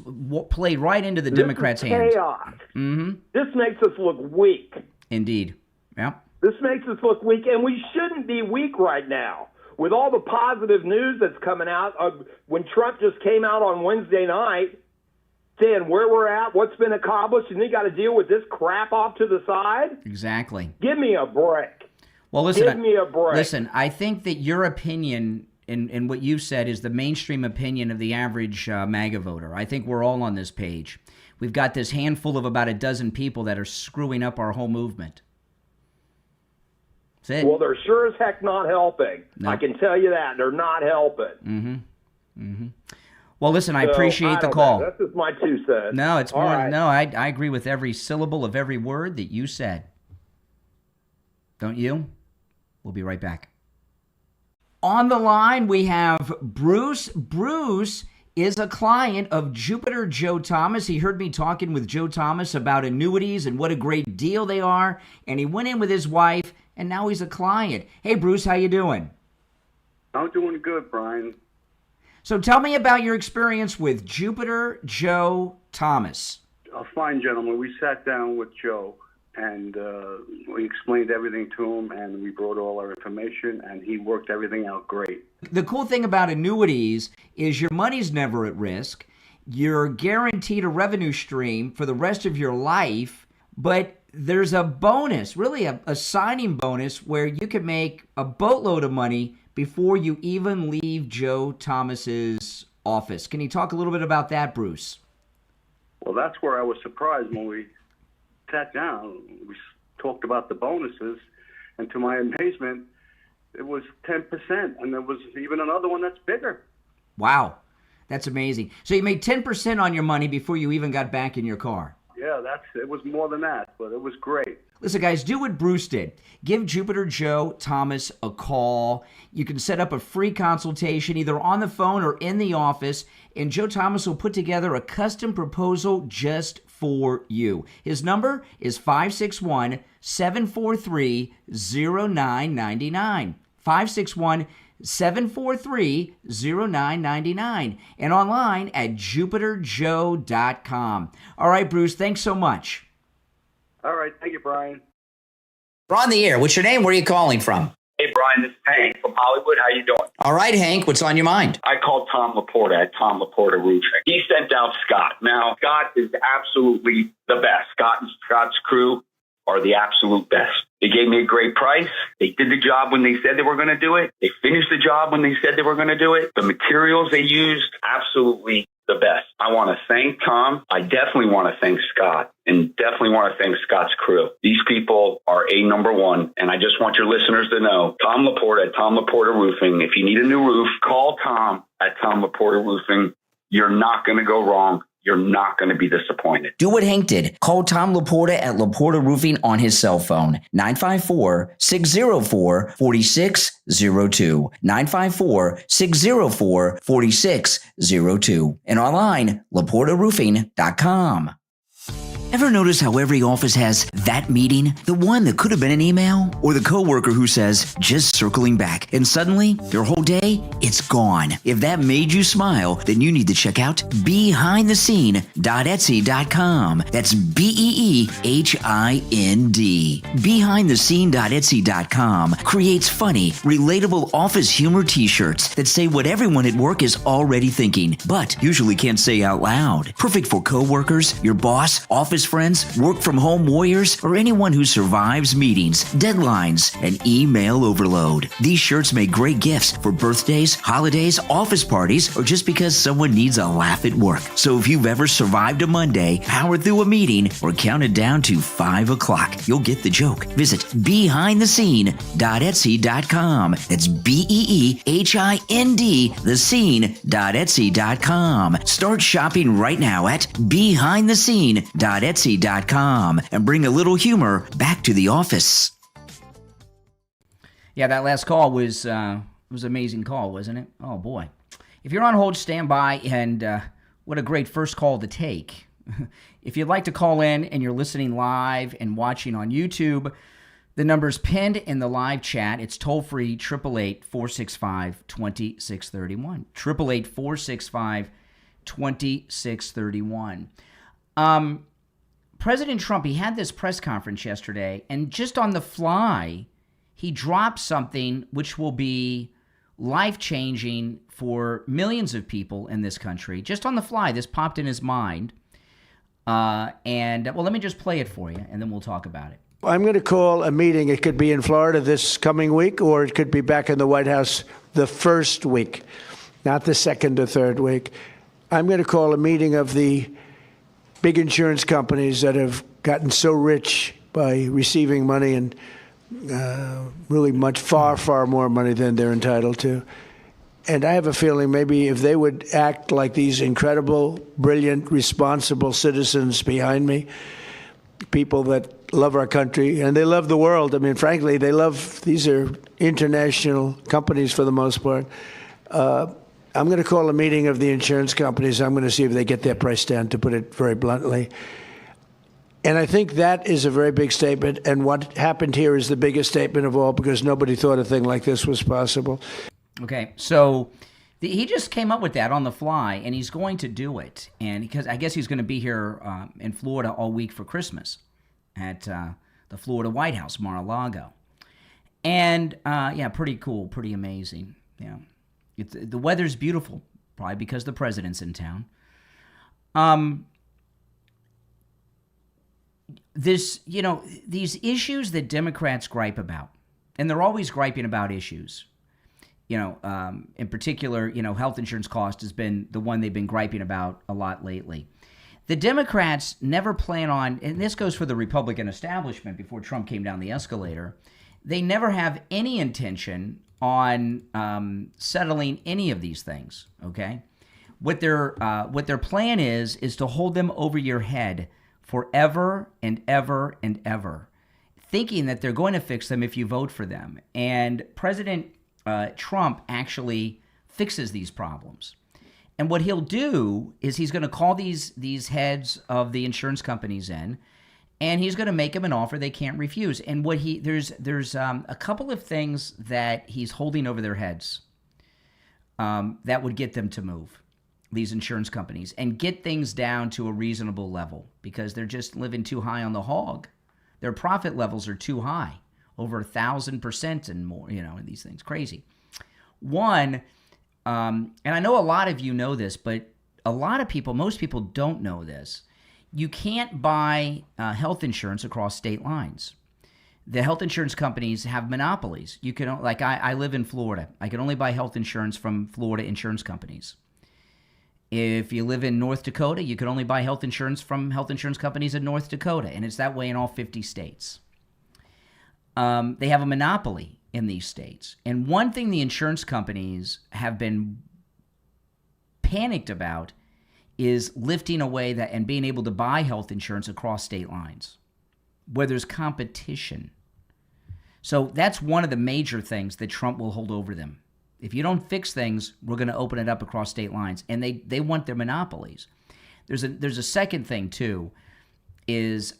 played right into the Democrats' hands. Chaos. Mm-hmm. This makes us look weak. Indeed. Yeah. This makes us look weak, and we shouldn't be weak right now. With all the positive news that's coming out, when Trump just came out on Wednesday night saying where we're at, what's been accomplished, and they got to deal with this crap off to the side? Exactly. Give me a break. Well, listen. Give me a break. Listen, I think that your opinion and what you've said is the mainstream opinion of the average MAGA voter. I think we're all on this page. We've got this handful of about a dozen people that are screwing up our whole movement. That's it. Well, they're sure as heck not helping. No. I can tell you that. They're not helping. Mm-hmm. Mm-hmm. Well, listen, I appreciate the call. That's just my 2 cents. No, it's more. Right. No, I agree with every syllable of every word that you said. Don't you? We'll be right back. On the line, we have Bruce. Bruce is a client of Jupiter Joe Thomas. He heard me talking with Joe Thomas about annuities and what a great deal they are, and he went in with his wife, and now he's a client. Hey, Bruce, how you doing? I'm doing good, Brian. So tell me about your experience with Jupiter Joe Thomas. A fine gentleman. We sat down with Joe, and we explained everything to him, and we brought all our information, and he worked everything out great. The cool thing about annuities is your money's never at risk. You're guaranteed a revenue stream for the rest of your life, but there's a bonus, really a signing bonus, where you can make a boatload of money before you even leave Joe Thomas's office. Can you talk a little bit about that, Bruce? Well, that's where I was surprised when we sat down. We talked about the bonuses, and to my amazement, it was 10%, and there was even another one that's bigger. Wow, that's amazing. So you made 10% on your money before you even got back in your car. Yeah, it was more than that, but it was great. Listen, guys, do what Bruce did. Give Jupiter Joe Thomas a call. You can set up a free consultation either on the phone or in the office, and Joe Thomas will put together a custom proposal just for you. His number is 561-743-0999. 743-0999 and online at jupiterjoe.com. All right, Bruce, thanks so much. All right. Thank you, Brian. We're on the air. What's your name? Where are you calling from? Hey, Brian, this is Hank from Hollywood. How you doing? All right, Hank, what's on your mind? I called Tom Laporta at Tom Laporta Roofing. He sent out Scott. Now, Scott is absolutely the best. Scott and Scott's crew are the absolute best. They gave me a great price. They did the job when they said they were going to do it. They finished the job when they said they were going to do it. The materials they used, absolutely the best. I want to thank Tom. I definitely want to thank Scott, and definitely want to thank Scott's crew. These people are number one, and I just want your listeners to know, Tom Laporta at Tom Laporta Roofing. If you need a new roof, call Tom at Tom Laporta Roofing. You're not going to go wrong. You're not going to be disappointed. Do what Hank did. Call Tom Laporta at Laporta Roofing on his cell phone, 954-604-4602, 954-604-4602, and online, laportaroofing.com. Ever notice how every office has that meeting? The one that could have been an email? Or the coworker who says, just circling back, and suddenly, your whole day, it's gone. If that made you smile, then you need to check out behindthescene.etsy.com. That's BEEHIND. Behindthescene.etsy.com creates funny, relatable office humor t-shirts that say what everyone at work is already thinking, but usually can't say out loud. Perfect for coworkers, your boss, office friends, work-from-home warriors, or anyone who survives meetings, deadlines, and email overload. These shirts make great gifts for birthdays, holidays, office parties, or just because someone needs a laugh at work. So if you've ever survived a Monday, powered through a meeting, or counted down to 5 o'clock, you'll get the joke. Visit behindthescene.etsy.com. That's BEEHIND, thescene.etsy.com. Start shopping right now at behindthescene.etsy.com and bring a little humor back to the office. Yeah, that last call was an amazing call, wasn't it? Oh, boy. If you're on hold, stand by, and what a great first call to take. If you'd like to call in and you're listening live and watching on YouTube, the number's pinned in the live chat. It's toll-free, 888-465-2631. 888-465-2631. President Trump, he had this press conference yesterday, and just on the fly, he dropped something which will be life-changing for millions of people in this country. Just on the fly, this popped in his mind. Well, let me just play it for you, and then we'll talk about it. I'm going to call a meeting. It could be in Florida this coming week, or it could be back in the White House the first week, not the second or third week. I'm going to call a meeting of the big insurance companies that have gotten so rich by receiving money, and really far more money than they're entitled to. And I have a feeling maybe if they would act like these incredible, brilliant, responsible citizens behind me, people that love our country, and they love the world. I mean, frankly, these are international companies for the most part. I'm going to call a meeting of the insurance companies. I'm going to see if they get their price down, to put it very bluntly. And I think that is a very big statement. And what happened here is the biggest statement of all, because nobody thought a thing like this was possible. Okay, so he just came up with that on the fly, and he's going to do it. And because I guess he's going to be here in Florida all week for Christmas at the Florida White House, Mar-a-Lago. And yeah, pretty cool, pretty amazing. Yeah. The weather's beautiful, probably because the president's in town. These issues that Democrats gripe about, and they're always griping about issues. In particular, health insurance cost has been the one they've been griping about a lot lately. The Democrats never plan on, and this goes for the Republican establishment before Trump came down the escalator, they never have any intention on settling any of these things, okay? What their plan is to hold them over your head forever and ever and ever, thinking that they're going to fix them if you vote for them. And President Trump actually fixes these problems. And what he'll do is he's going to call these heads of the insurance companies in, and he's going to make them an offer they can't refuse. And there's a couple of things that he's holding over their heads that would get them to move, these insurance companies, and get things down to a reasonable level, because they're just living too high on the hog. Their profit levels are too high, over 1,000% and more, in these things. Crazy. One, and I know a lot of you know this, but a lot of people, most people don't know this. You can't buy health insurance across state lines. The health insurance companies have monopolies. You can, like I live in Florida. I can only buy health insurance from Florida insurance companies. If you live in North Dakota, you can only buy health insurance from health insurance companies in North Dakota, and it's that way in all 50 states. They have a monopoly in these states. And one thing the insurance companies have been panicked about is lifting away that and being able to buy health insurance across state lines where there's competition. So that's one of the major things that Trump will hold over them. If you don't fix things, we're going to open it up across state lines. And they want their monopolies. There's a second thing, too, is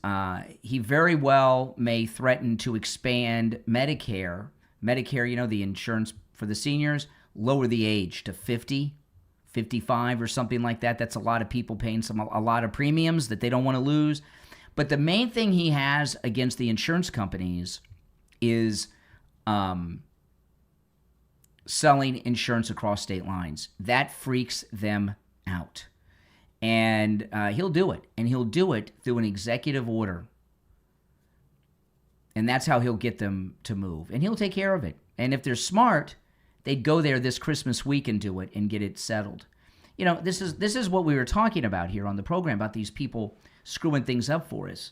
he very well may threaten to expand Medicare. Medicare, the insurance for the seniors, lower the age to 50, 55 or something like that. That's a lot of people paying a lot of premiums that they don't want to lose. But the main thing he has against the insurance companies is selling insurance across state lines. That freaks them out. And he'll do it. And he'll do it through an executive order. And that's how he'll get them to move. And he'll take care of it. And if they're smart, they'd go there this Christmas week and do it and get it settled. This is what we were talking about here on the program, about these people screwing things up for us.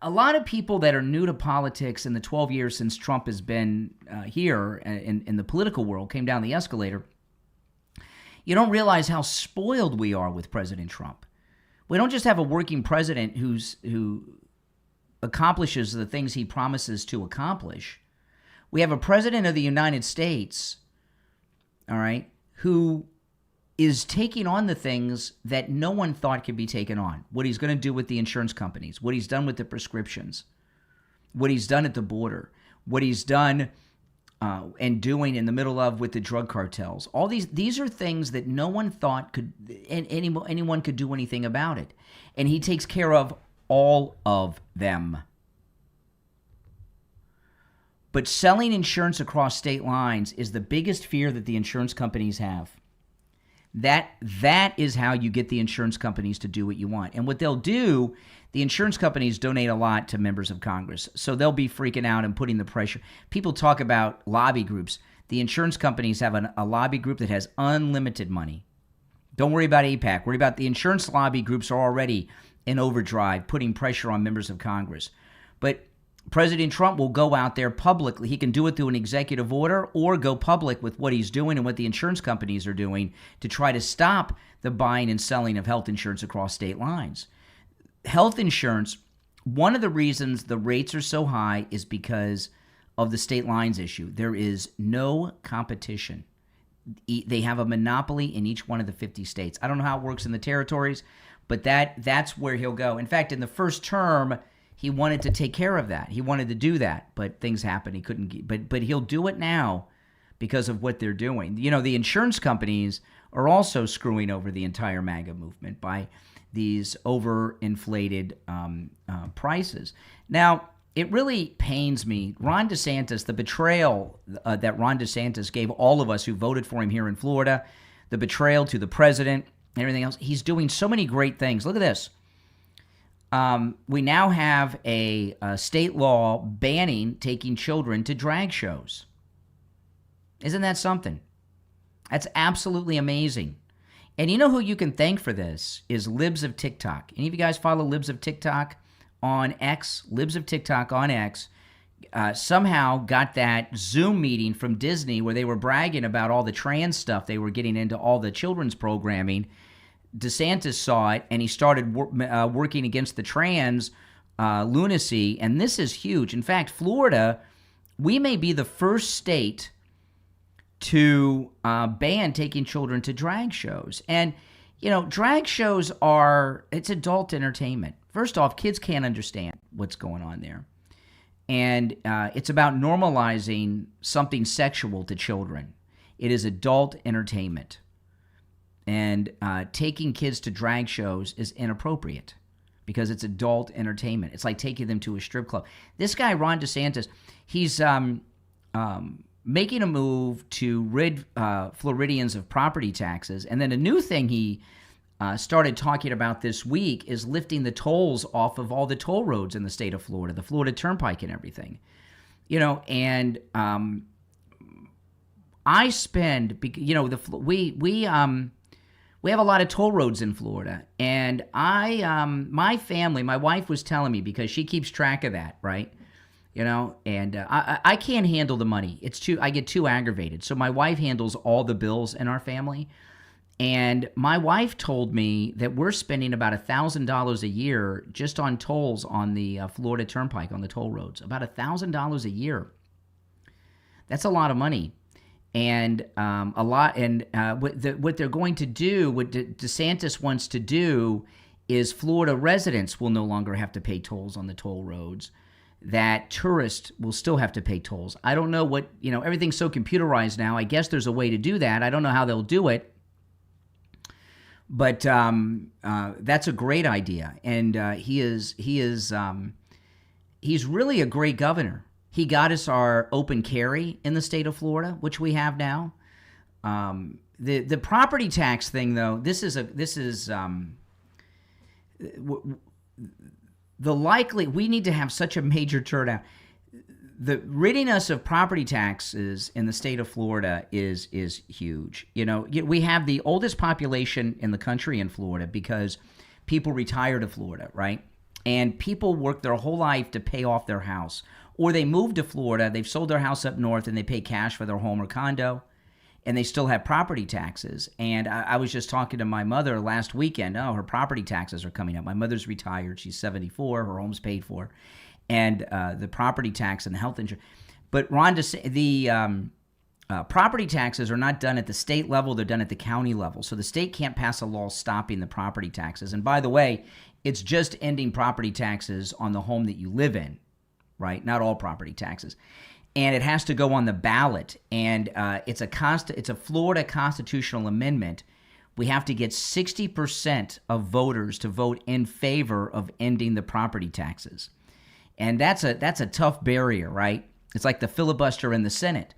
A lot of people that are new to politics in the 12 years since Trump has been here in the political world, came down the escalator, you don't realize how spoiled we are with President Trump. We don't just have a working president who accomplishes the things he promises to accomplish. We have a president of the United States, all right, who is taking on the things that no one thought could be taken on. What he's going to do with the insurance companies, what he's done with the prescriptions, what he's done at the border, what he's done and doing in the middle of with the drug cartels. All these are things that no one thought anyone could do anything about it. And he takes care of all of them. But selling insurance across state lines is the biggest fear that the insurance companies have. That is how you get the insurance companies to do what you want. And what they'll do, the insurance companies donate a lot to members of Congress. So they'll be freaking out and putting the pressure. People talk about lobby groups. The insurance companies have a lobby group that has unlimited money. Don't worry about AIPAC. Worry about the insurance lobby groups are already in overdrive, putting pressure on members of Congress. But President Trump will go out there publicly. He can do it through an executive order or go public with what he's doing and what the insurance companies are doing to try to stop the buying and selling of health insurance across state lines. Health insurance, one of the reasons the rates are so high is because of the state lines issue. There is no competition. They have a monopoly in each one of the 50 states. I don't know how it works in the territories, but that's where he'll go. In fact, in the first term, he wanted to take care of that. He wanted to do that, but things happened. He couldn't. But he'll do it now because of what they're doing. The insurance companies are also screwing over the entire MAGA movement by these overinflated prices. Now, it really pains me. Ron DeSantis, the betrayal that Ron DeSantis gave all of us who voted for him here in Florida, the betrayal to the president and everything else. He's doing so many great things. Look at this. We now have a state law banning taking children to drag shows. Isn't that something? That's absolutely amazing. And you know who you can thank for this is Libs of TikTok. Any of you guys follow Libs of TikTok on X? Libs of TikTok on X somehow got that Zoom meeting from Disney where they were bragging about all the trans stuff they were getting into all the children's programming. DeSantis saw it, and he started working against the trans lunacy, and this is huge. In fact, Florida, we may be the first state to ban taking children to drag shows. And, drag shows it's adult entertainment. First off, kids can't understand what's going on there. And it's about normalizing something sexual to children. It is adult entertainment. And taking kids to drag shows is inappropriate because it's adult entertainment. It's like taking them to a strip club. This guy, Ron DeSantis, he's making a move to rid Floridians of property taxes. And then a new thing he started talking about this week is lifting the tolls off of all the toll roads in the state of Florida, the Florida Turnpike and everything. You know, and I spend, you know, we have a lot of toll roads in Florida, and my family, my wife was telling me, because she keeps track of that, right? You know, and I can't handle the money. I get too aggravated. So my wife handles all the bills in our family, and my wife told me that we're spending about $1,000 a year just on tolls on the Florida Turnpike, on the toll roads. About $1,000 a year. That's a lot of money. And what they're going to do, what DeSantis wants to do, is Florida residents will no longer have to pay tolls on the toll roads. That tourists will still have to pay tolls. I don't know what, you know, everything's so computerized now. I guess there's a way to do that. I don't know how they'll do it. But that's a great idea. And he's really a great governor. He got us our open carry in the state of Florida, which we have now. The property tax thing, though, this is we need to have such a major turnout. The ridding us of property taxes in the state of Florida is huge. You know, we have the oldest population in the country in Florida because people retire to Florida, right? And people work their whole life to pay off their house. Or they move to Florida, they've sold their house up north, and they pay cash for their home or condo, and they still have property taxes. And I was just talking to my mother last weekend. Oh, her property taxes are coming up. My mother's retired. She's 74. Her home's paid for. And the property tax and the health insurance. But the property taxes are not done at the state level. They're done at the county level. So the state can't pass a law stopping the property taxes. And by the way, it's just ending property taxes on the home that you live in. Right? Not all property taxes. And it has to go on the ballot. And it's a Florida constitutional amendment. We have to get 60% of voters to vote in favor of ending the property taxes. And that's a tough barrier, right? It's like the filibuster in the Senate.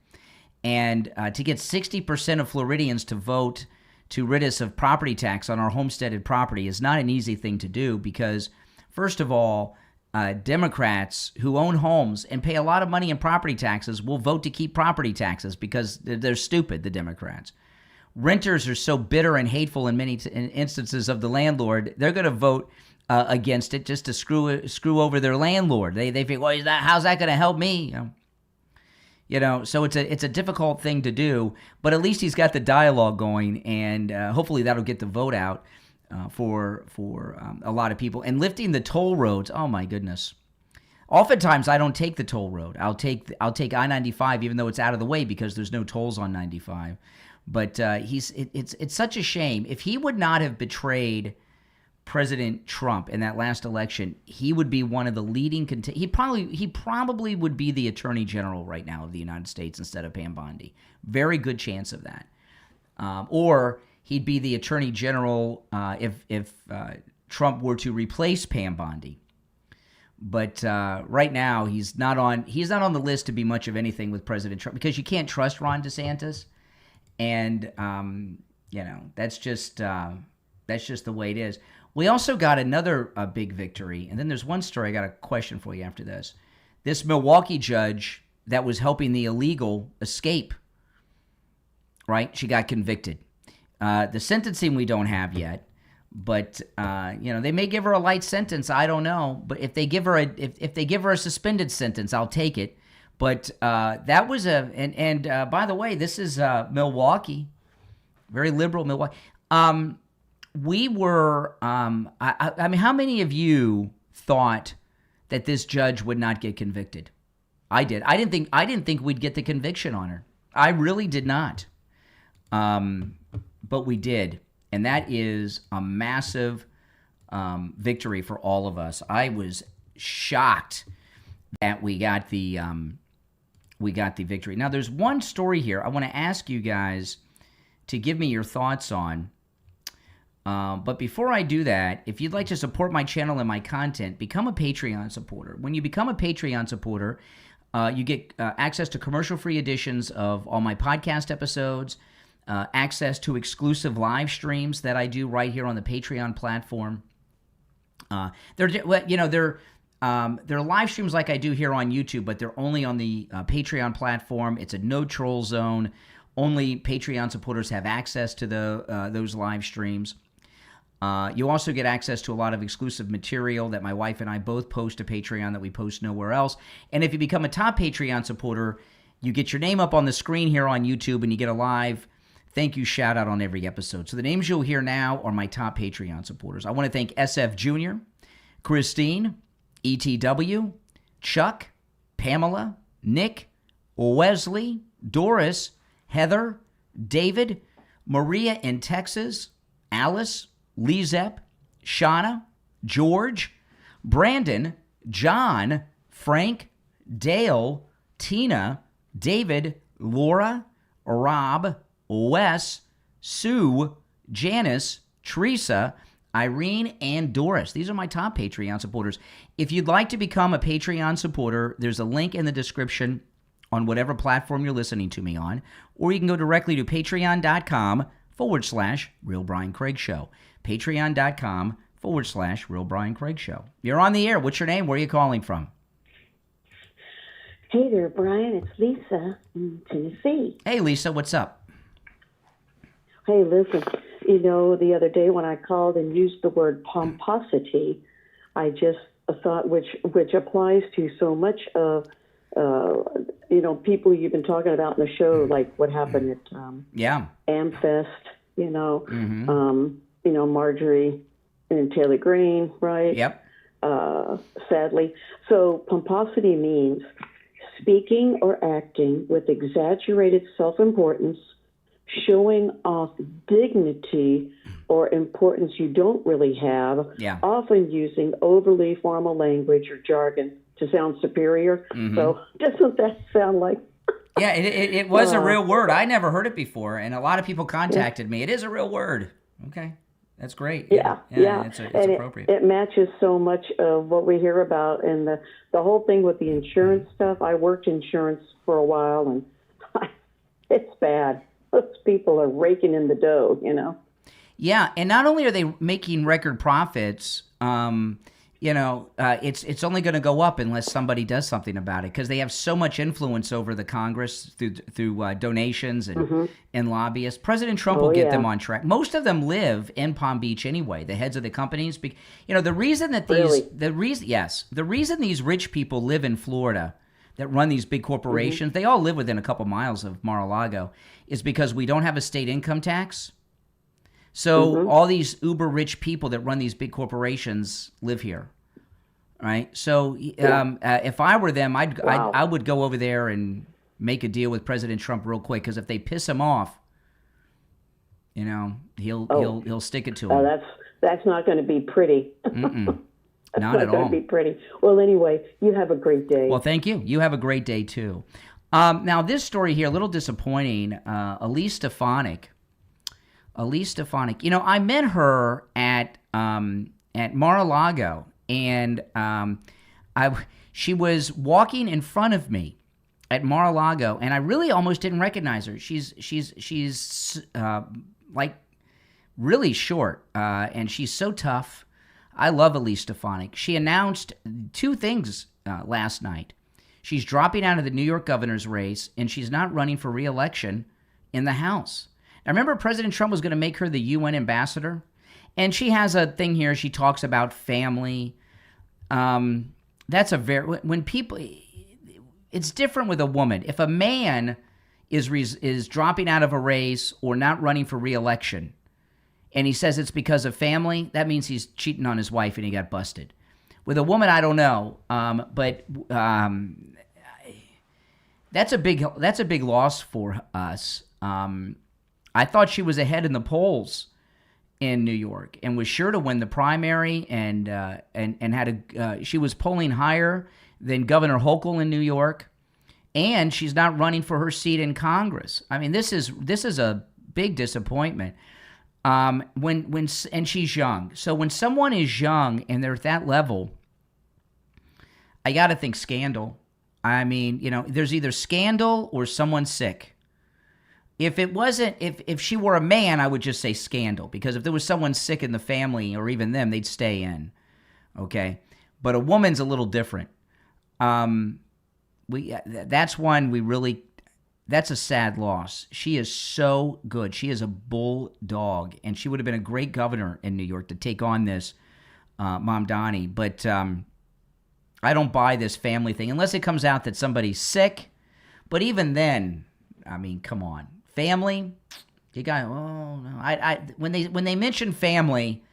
And to get 60% of Floridians to vote to rid us of property tax on our homesteaded property is not an easy thing to do because, first of all, Democrats who own homes and pay a lot of money in property taxes will vote to keep property taxes because they're stupid, the Democrats. Renters are so bitter and hateful in many instances of the landlord, they're going to vote against it just to screw over their landlord. They think, well, how's that going to help me? You know, so it's a difficult thing to do, but at least he's got the dialogue going, and hopefully that'll get the vote out. For a lot of people. And lifting the toll roads, oh my goodness. Oftentimes I don't take the toll road. I'll take I-95 even though it's out of the way because there's no tolls on 95. But it's such a shame. If he would not have betrayed President Trump in that last election, he would be one of the leading he probably would be the Attorney General right now of the United States instead of Pam Bondi. Very good chance of that. Or he'd be the Attorney General if Trump were to replace Pam Bondi. But right now, he's not on the list to be much of anything with President Trump because you can't trust Ron DeSantis, and you know that's just the way it is. We also got another big victory, and then there's one story I got a question for you after this. This Milwaukee judge that was helping the illegal escape, right? She got convicted. The sentencing we don't have yet, but you know they may give her a light sentence. I don't know, but if they give her a suspended sentence, I'll take it. But that was and by the way, this is Milwaukee, very liberal Milwaukee. We were I mean, how many of you thought that this judge would not get convicted? I did. I didn't think we'd get the conviction on her. I really did not. But we did, and that is a massive victory for all of us. I was shocked that we got the we got the victory. Now, there's one story here I want to ask you guys to give me your thoughts on. But before I do that, if you'd like to support my channel and my content, become a Patreon supporter. When you become a Patreon supporter, you get access to commercial-free editions of all my podcast episodes, access to exclusive live streams that I do right here on the Patreon platform. They're live streams like I do here on YouTube, but they're only on the Patreon platform. It's a no troll zone. Only Patreon supporters have access to those live streams. You also get access to a lot of exclusive material that my wife and I both post to Patreon that we post nowhere else. And if you become a top Patreon supporter, you get your name up on the screen here on YouTube and you get a live thank you shout out on every episode. So the names you'll hear now are my top Patreon supporters. I want to thank SF Jr., Christine, ETW, Chuck, Pamela, Nick, Wesley, Doris, Heather, David, Maria in Texas, Alice, Lizep, Shauna, George, Brandon, John, Frank, Dale, Tina, David, Laura, Rob, Wes, Sue, Janice, Teresa, Irene, and Doris. These are my top Patreon supporters. If you'd like to become a Patreon supporter, there's a link in the description on whatever platform you're listening to me on, or you can go directly to patreon.com/Real Brian Craig Show. Patreon.com/Real Brian Craig Show. You're on the air. What's your name? Where are you calling from? Hey there, Brian. It's Lisa in Tennessee. Hey, Lisa. What's up? Hey, listen, the other day when I called and used the word pomposity, I just thought, which applies to so much of, people you've been talking about in the show, like what happened at AmFest, Marjorie and Taylor Greene, right? Yep. Sadly. So pomposity means speaking or acting with exaggerated self-importance, showing off dignity or importance you don't really have, often using overly formal language or jargon to sound superior. Mm-hmm. So doesn't that sound like... Yeah, it was a real word. I never heard it before, and a lot of people contacted me. It is a real word. Okay, that's great. Yeah. It's appropriate. It matches so much of what we hear about, and the whole thing with the insurance stuff. I worked insurance for a while, and it's bad. Those people are raking in the dough, Yeah, and not only are they making record profits, it's only going to go up unless somebody does something about it because they have so much influence over the Congress through donations and lobbyists. President Trump will get them on track. Most of them live in Palm Beach anyway. The heads of the companies, the reason that the reason these rich people live in Florida that run these big corporations, they all live within a couple miles of Mar-a-Lago, is because we don't have a state income tax. So all these uber rich people that run these big corporations live here, right? So if I were them, I would go over there and make a deal with President Trump real quick because if they piss him off, he'll stick it to him. That's not going to be pretty. Not at all. Going to be pretty. Well, anyway, you have a great day. Well, thank you. You have a great day too. Now, this story here, a little disappointing. Elise Stefanik. I met her at Mar-a-Lago, and she was walking in front of me at Mar-a-Lago, and I really almost didn't recognize her. She's like really short, and she's so tough. I love Elise Stefanik. She announced two things last night. She's dropping out of the New York governor's race, and she's not running for re-election in the House. Now, remember President Trump was going to make her the UN ambassador? And she has a thing here. She talks about family. That's when people... It's different with a woman. If a man is dropping out of a race or not running for re-election, and he says it's because of family, that means he's cheating on his wife and he got busted. With a woman, I don't know, but that's a big loss for us. I thought she was ahead in the polls in New York and was sure to win the primary, and had she was polling higher than Governor Hochul in New York, and she's not running for her seat in Congress. I mean, this is a big disappointment. And she's young. So when someone is young and they're at that level, I got to think scandal. I mean, there's either scandal or someone's sick. If it wasn't, if she were a man, I would just say scandal, because if there was someone sick in the family or even them, they'd stay in. Okay. But a woman's a little different. That's one we really, that's a sad loss. She is so good. She is a bulldog, and she would have been a great governor in New York to take on this Mom Donnie. But I don't buy this family thing unless it comes out that somebody's sick. But even then, I mean, come on, family. You got no. When they mention family,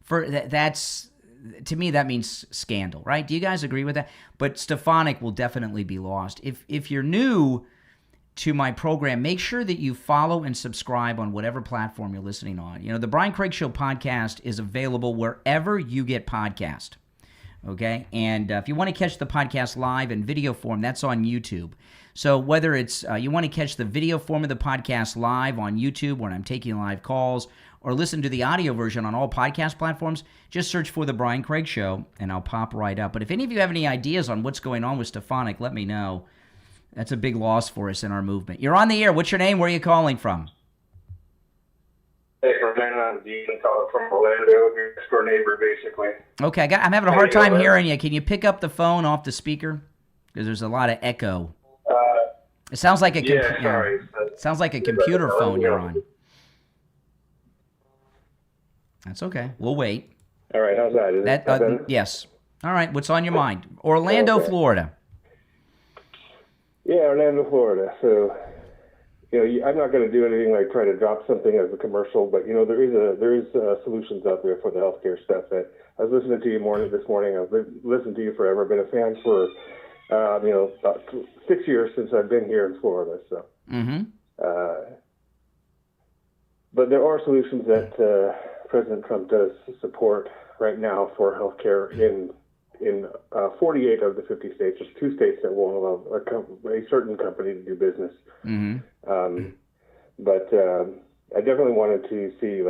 that's to me that means scandal, right? Do you guys agree with that? But Stefanik will definitely be lost. If you're new to my program, make sure that you follow and subscribe on whatever platform you're listening on. The Brian Craig Show podcast is available wherever you get podcast. Okay? And if you want to catch the podcast live in video form, that's on YouTube. So whether it's you want to catch the video form of the podcast live on YouTube when I'm taking live calls, or listen to the audio version on all podcast platforms, just search for The Brian Craig Show, and I'll pop right up. But if any of you have any ideas on what's going on with Stefanik, let me know. That's a big loss for us in our movement. You're on the air. What's your name? Where are you calling from? Hey, I'm Dean, calling from Orlando, your next door neighbor, basically. Okay, I'm having a hard time hearing you. Can you pick up the phone off the speaker? Because there's a lot of echo. It sounds like sounds like a computer phone you're on. That's okay. We'll wait. All right, how's that? Is that better? Yes. All right, what's on your mind? Orlando, Florida. Yeah, Orlando, Florida. So, I'm not going to do anything like try to drop something as a commercial, but there is solutions out there for the healthcare stuff. That I was listening to you this morning. I've listened to you forever. Been a fan for about 6 years since I've been here in Florida. So, but there are solutions that President Trump does support right now for healthcare in 48 of the 50 states. There's 2 states that won't allow a certain company to do business. But I definitely wanted to see,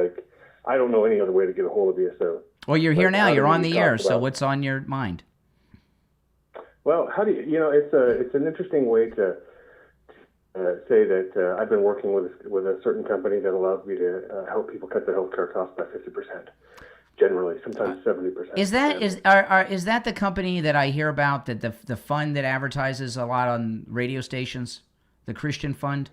I don't know any other way to get a hold of you. So, well, you're here now. You're on the air. So what's on your mind? Well, how do you, it's an interesting way to say that I've been working with a certain company that allows me to help people cut their healthcare costs by 50%. Generally, sometimes 70%. Is that the company that I hear about, that the fund that advertises a lot on radio stations, the Christian Fund?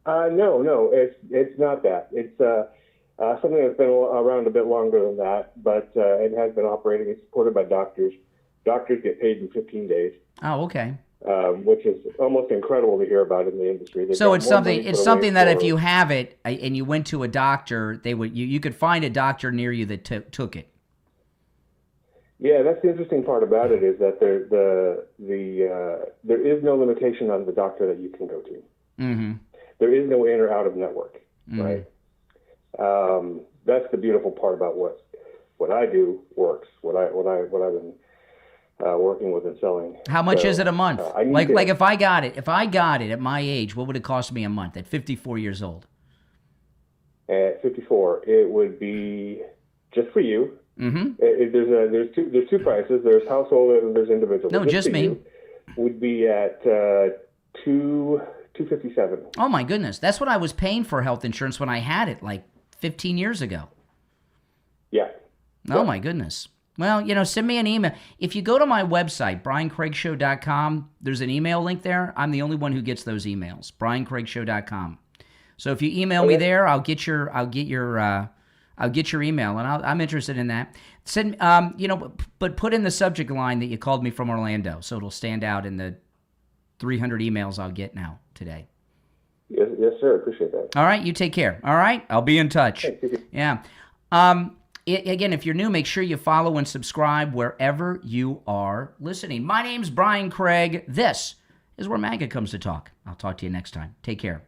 No, it's not that. It's something that's been around a bit longer than that, but it has been operating. It's supported by doctors. Doctors get paid in 15 days. Oh, okay. Which is almost incredible to hear about in the industry. So it's something that if you have it and you went to a doctor, you could find a doctor near you that took it. Yeah, that's the interesting part about it, is that there is no limitation on the doctor that you can go to. Mm-hmm. There is no in or out of network, right? That's the beautiful part about what I do works. What I've been working with and selling. How much is it a month? If I got it at my age, what would it cost me a month at 54 years old? At 54, it would be just for you. Mm-hmm. There's two prices. There's household and there's individual. No, just me. Would be at $257. Oh my goodness, that's what I was paying for health insurance when I had it 15 years ago. Yeah. Oh my goodness. Well, send me an email. If you go to my website, briancraigshow.com, there's an email link there. I'm the only one who gets those emails, briancraigshow.com. So if you email me there, I'll get your email, and I'm interested in that. Send, but put in the subject line that you called me from Orlando, so it'll stand out in the 300 emails I'll get now today. Yes, sir. Appreciate that. All right, you take care. All right, I'll be in touch. Yeah. Again, if you're new, make sure you follow and subscribe wherever you are listening. My name's Brian Craig. This is where MAGA comes to talk. I'll talk to you next time. Take care.